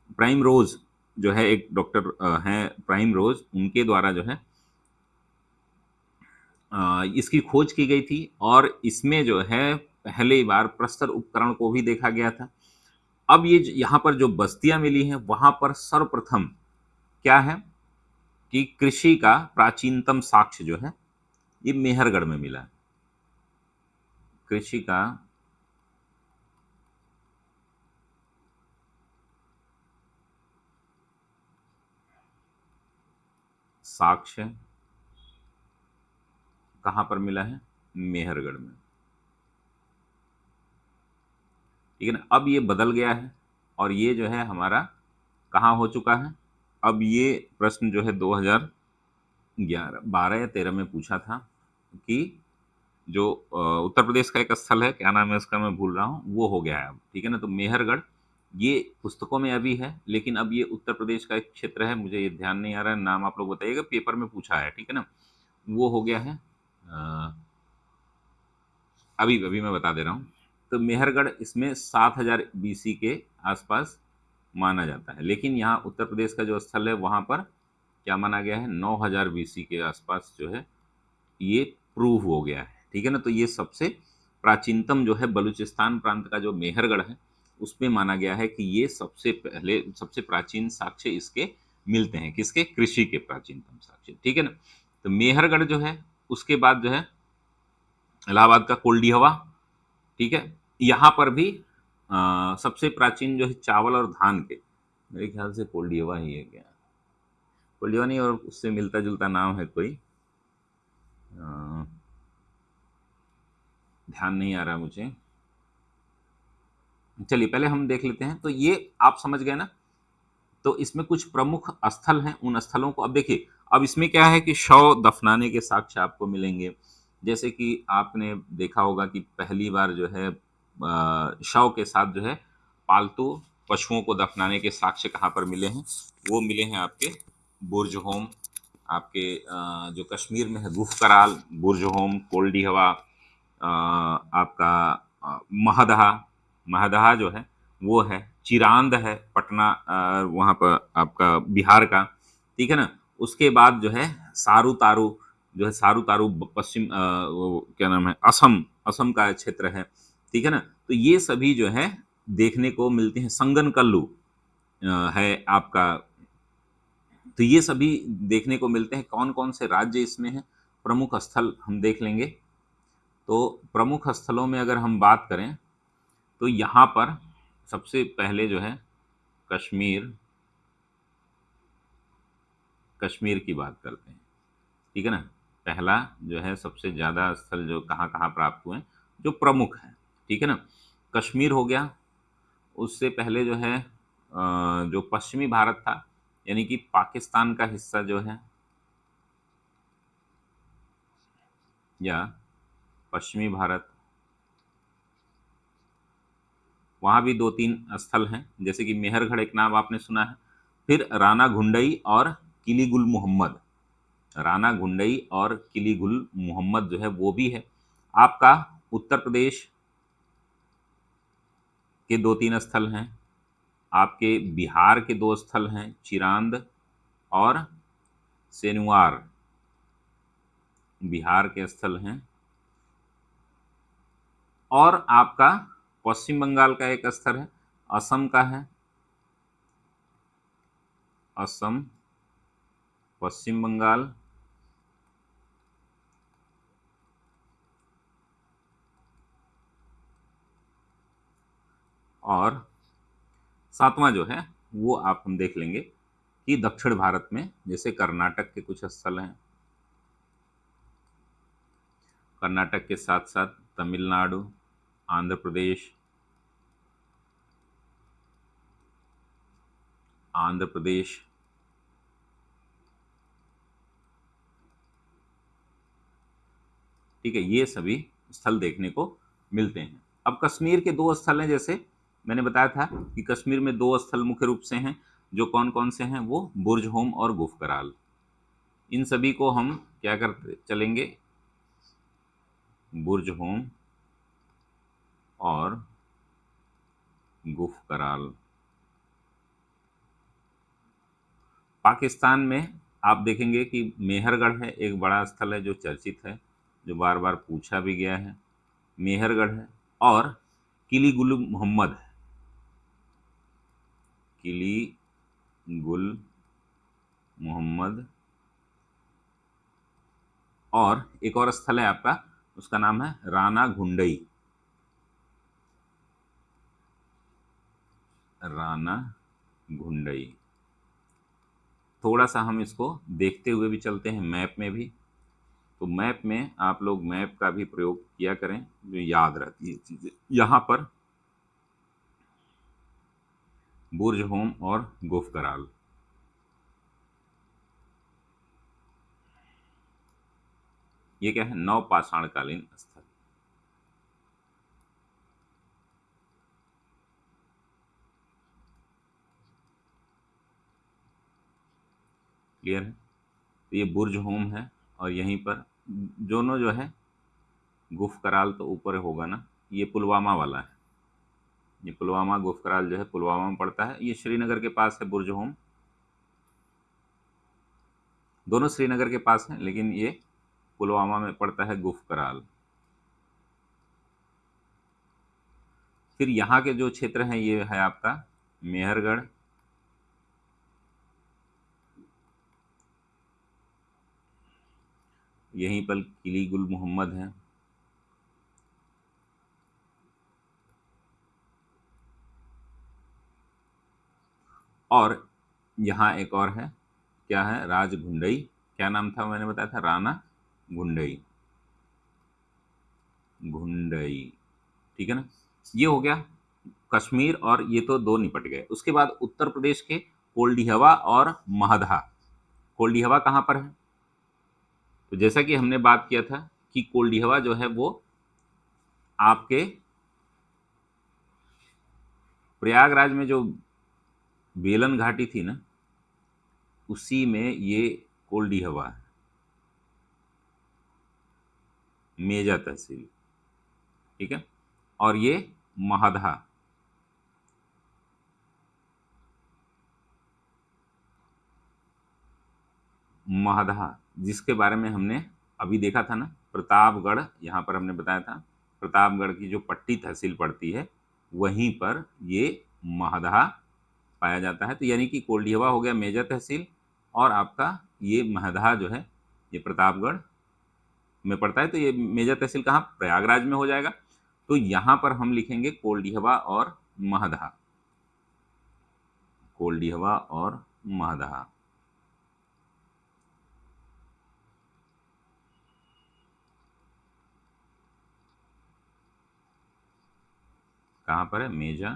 प्राइम रोज जो है, एक डॉक्टर हैं प्राइम रोज, उनके द्वारा जो है इसकी खोज की गई थी। और इसमें जो है पहली बार प्रस्तर उपकरण को भी देखा गया था। अब ये यहाँ पर जो बस्तियां मिली हैं वहां पर सर्वप्रथम क्या है कि कृषि का प्राचीनतम साक्ष्य जो है ये मेहरगढ़ में मिला है। कृषि का साक्ष्य कहां पर मिला है? मेहरगढ़ में। ठीक है ना। अब ये बदल गया है और ये जो है हमारा कहाँ हो चुका है? अब ये प्रश्न जो है 2011 12 या 13 में पूछा था कि जो उत्तर प्रदेश का एक स्थल है, क्या नाम है उसका मैं भूल रहा हूँ, वो हो गया है अब। ठीक है ना। तो मेहरगढ़ ये पुस्तकों में अभी है, लेकिन अब ये उत्तर प्रदेश का एक क्षेत्र है, मुझे ये ध्यान नहीं आ रहा है, नाम आप लोग बताइएगा, पेपर में पूछा है। ठीक है ना। वो हो गया है अभी अभी मैं बता दे रहा हूँ। तो मेहरगढ़ इसमें 7000 बीसी के आसपास माना जाता है, लेकिन यहाँ उत्तर प्रदेश का जो स्थल है वहाँ पर क्या माना गया है? 9000 बीसी के आसपास जो है ये प्रूव हो गया है। ठीक है ना। तो ये सबसे प्राचीनतम जो है बलूचिस्तान प्रांत का जो मेहरगढ़ है उसमें माना गया है कि ये सबसे पहले सबसे प्राचीन साक्ष्य इसके मिलते हैं। किसके? कृषि के प्राचीनतम साक्ष्य। ठीक है ना। तो मेहरगढ़ जो है उसके बाद जो है इलाहाबाद का कोल्डी हवा। ठीक है। यहाँ पर भी सबसे प्राचीन जो है चावल और धान के, मेरे ख्याल से कोल्डी हवा ही है क्या? कोल्डी हवा नहीं, और उससे मिलता जुलता नाम है कोई, ध्यान नहीं आ रहा मुझे। चलिए पहले हम देख लेते हैं। तो ये आप समझ गए ना। तो इसमें कुछ प्रमुख स्थल हैं, उन स्थलों को अब देखिए। अब इसमें क्या है कि शव दफनाने के साक्ष्य आपको मिलेंगे। जैसे कि आपने देखा होगा कि पहली बार जो है शव के साथ जो है पालतू पशुओं को दफनाने के साक्ष्य कहाँ पर मिले हैं? वो मिले हैं आपके बुर्ज होम, आपके जो कश्मीर में है गुफ कराल, बुर्ज होम, कोल्डी हवा, आपका महदहा, महदहा जो है वो है, चिरांद है पटना, वहाँ पर आपका बिहार का। ठीक है ना। उसके बाद जो है सारू तारू, जो है सारू तारू पश्चिम वो क्या नाम है, असम, असम का क्षेत्र है। ठीक है ना। तो ये सभी जो है देखने को मिलते हैं। संगन कल्लू है आपका। तो ये सभी देखने को मिलते हैं। कौन कौन से राज्य इसमें हैं, प्रमुख स्थल हम देख लेंगे। तो प्रमुख स्थलों में अगर हम बात करें तो यहाँ पर सबसे पहले जो है कश्मीर, कश्मीर की बात करते हैं। ठीक है ना। पहला जो है सबसे ज़्यादा स्थल जो कहाँ कहाँ प्राप्त हुए, जो प्रमुख हैं। ठीक है ना। कश्मीर हो गया। उससे पहले जो है जो पश्चिमी भारत था, यानी कि पाकिस्तान का हिस्सा जो है, या पश्चिमी भारत, वहाँ भी दो तीन स्थल हैं। जैसे कि मेहरगढ़ एक नाम आपने सुना है। फिर राना घुंडई और किली गुल मोहम्मद, राना घुंडई और किली गुल मोहम्मद जो है वो भी है। आपका उत्तर प्रदेश के दो तीन स्थल हैं। आपके बिहार के दो स्थल हैं, चिरांद और सेनुआर, बिहार के स्थल हैं। और आपका पश्चिम बंगाल का एक स्थल है, असम का है, असम, पश्चिम बंगाल। और सातवां जो है वो आप हम देख लेंगे कि दक्षिण भारत में जैसे कर्नाटक के कुछ स्थल हैं, कर्नाटक के साथ साथ तमिलनाडु, आंध्र प्रदेश, आंध्र प्रदेश, ठीक है, ये सभी स्थल देखने को मिलते हैं। अब कश्मीर के दो स्थल हैं, जैसे मैंने बताया था कि कश्मीर में दो स्थल मुख्य रूप से हैं। जो कौन कौन से हैं? वो बुर्ज होम और गुफ कराल। इन सभी को हम क्या करते चलेंगे? बुर्ज होम और गुफ कराल। पाकिस्तान में आप देखेंगे कि मेहरगढ़ है, एक बड़ा स्थल है जो चर्चित है, जो बार बार पूछा भी गया है। मेहरगढ़ है और किली गुल मोहम्मद है, किली गुल मोहम्मद। और एक और स्थल है आपका, उसका नाम है राना घुंडई, राना घुंडई। थोड़ा सा हम इसको देखते हुए भी चलते हैं मैप में भी। तो मैप में आप लोग मैप का भी प्रयोग किया करें, जो याद रहती है चीज़ें। यहाँ पर बुर्ज होम और गुफ कराल, ये क्या है, नवपाषाणकालीन स्थल। क्लियर है? तो ये बुर्ज होम है, और यहीं पर दोनों जो है, गुफ कराल तो ऊपर होगा ना, ये पुलवामा वाला है। ये पुलवामा गुफ कराल जो है पुलवामा में पड़ता है। ये श्रीनगर के पास है बुर्ज होम, दोनों श्रीनगर के पास हैं, लेकिन ये पुलवामा में पड़ता है गुफ कराल। फिर यहाँ के जो क्षेत्र हैं, ये है आपका मेहरगढ़, यहीं पर किली गुल मोहम्मद है, और यहाँ एक और है, क्या है, राजगुंडई। क्या नाम था, मैंने बताया था, राणा गुंडई, घुंडई। ठीक है ना? ये हो गया कश्मीर, और ये तो दो निपट गए। उसके बाद उत्तर प्रदेश के कोल्डिहवा और महदहा। कोल्डिहवा कहाँ पर है? तो जैसा कि हमने बात किया था कि कोल्डिहवा जो है वो आपके प्रयागराज में जो बेलन घाटी थी ना, उसी में ये कोल्डिहवा है, मेजा तहसील। ठीक है? और ये महदहा, महदहा जिसके बारे में हमने अभी देखा था ना, प्रतापगढ़, यहाँ पर हमने बताया था प्रतापगढ़ की जो पट्टी तहसील पड़ती है, वहीं पर ये महदहा पाया जाता है। तो यानी कि कोल्डिहवा हो गया मेजा तहसील, और आपका ये महदहा जो है ये प्रतापगढ़ में पड़ता है। तो ये मेजा तहसील कहाँ, प्रयागराज में हो जाएगा। तो यहाँ पर हम लिखेंगे कोल्डिहवा और महदहा, कोल्डिहवा और महदहा। कहाँ पर है, मेजा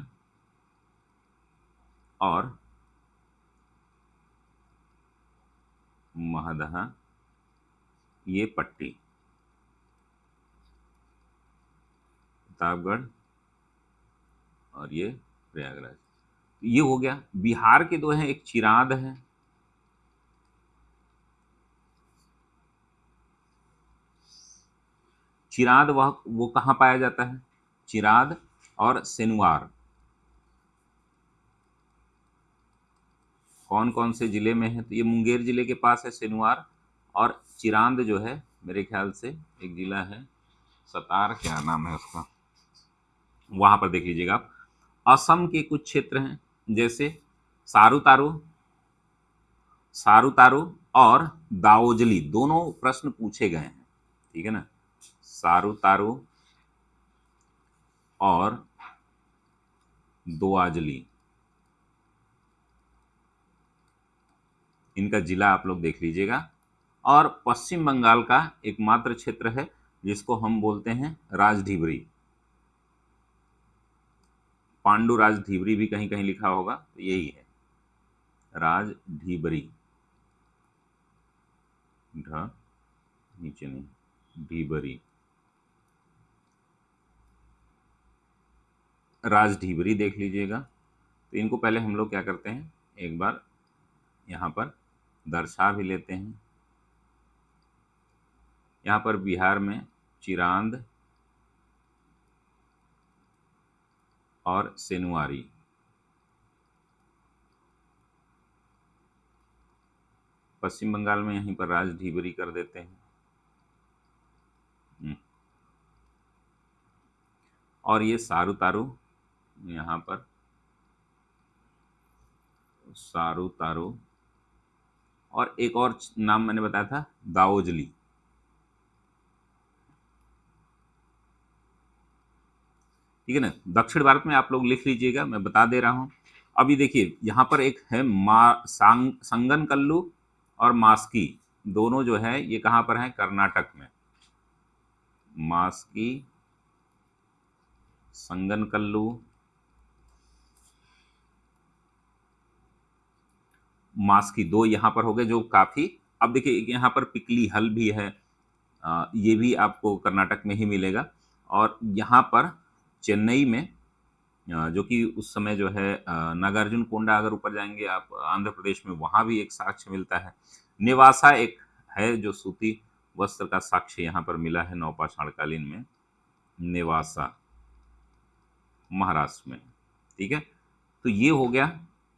और महदहा, ये पट्टी, प्रतापगढ़ और ये प्रयागराज। ये हो गया। बिहार के दो हैं, एक चिरांद है, चिरांद वह वो कहाँ पाया जाता है, चिरांद और सिनवार कौन कौन से जिले में है? तो ये मुंगेर जिले के पास है सिनवार, और चिरांद जो है मेरे ख्याल से एक जिला है, सतार क्या नाम है उसका, वहां पर देख लीजिएगा आप। असम के कुछ क्षेत्र हैं, जैसे सारूतारू, सारूतारू और दाओजली, दोनों प्रश्न पूछे गए हैं। ठीक है ना? सारूतारू और दोआजली, इनका जिला आप लोग देख लीजिएगा। और पश्चिम बंगाल का एकमात्र क्षेत्र है जिसको हम बोलते हैं राजढीबरी, पांडु राजढीबरी भी कहीं कहीं लिखा होगा, तो यही है राजढीबरी, ढ नीचे नहीं, ढीबरी, राजढीबरी देख लीजिएगा। तो इनको पहले हम लोग क्या करते हैं, एक बार यहाँ पर दर्शा भी लेते हैं। यहाँ पर बिहार में चिरांद और सेनुआरी, पश्चिम बंगाल में यहीं पर राजढीबरी कर देते हैं। और ये सारूतारू, यहाँ पर सारूतारू, और एक और नाम मैंने बताया था दाओजली। ठीक है ना? दक्षिण भारत में आप लोग लिख लीजिएगा, मैं बता दे रहा हूँ। अभी देखिए यहाँ पर एक है संगनकल्लू और मास्की, दोनों जो है ये कहाँ पर है, कर्नाटक में। मास्की, संगनकल्लू, मास्की, दो यहाँ पर हो गए जो काफी। अब देखिए यहाँ पर पिकली हल भी है, ये भी आपको कर्नाटक में ही मिलेगा। और यहाँ पर चेन्नई में जो कि उस समय जो है नागार्जुन कोंडा, अगर ऊपर जाएंगे आप आंध्र प्रदेश में, वहाँ भी एक साक्ष्य मिलता है। नेवासा एक है जो सूती वस्त्र का साक्ष्य यहाँ पर मिला है नवपाषाणकालीन में, नेवासा, महाराष्ट्र में। ठीक है, तो ये हो गया।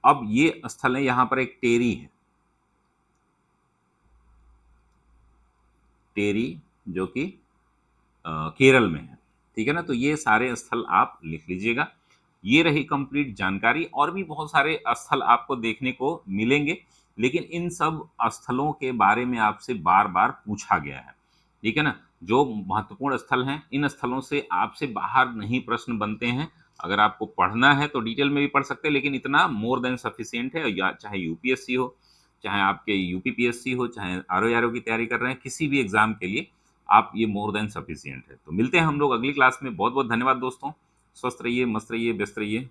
अब ये स्थल है, यहाँ पर एक टेरी है, टेरी जो कि केरल में है। ठीक है ना, तो ये सारे स्थल आप लिख लीजिएगा। ये रही कंप्लीट जानकारी। और भी बहुत सारे स्थल आपको देखने को मिलेंगे, लेकिन इन सब स्थलों के बारे में आपसे बार बार पूछा गया है। ठीक है ना, जो महत्वपूर्ण स्थल हैं, इन स्थलों से आपसे बाहर नहीं प्रश्न बनते हैं। अगर आपको पढ़ना है तो डिटेल में भी पढ़ सकते हैं, लेकिन इतना मोर देन सफिशियंट है। या चाहे यूपीएससी हो, चाहे आपके यूपीपीएससी हो, चाहे आरओ की तैयारी कर रहे हैं, किसी भी एग्जाम के लिए आप, ये मोर देन सफिशियंट है। तो मिलते हैं हम लोग अगली क्लास में। बहुत बहुत धन्यवाद दोस्तों। स्वस्थ रहिए, मस्त रहिए, व्यस्त रहिए।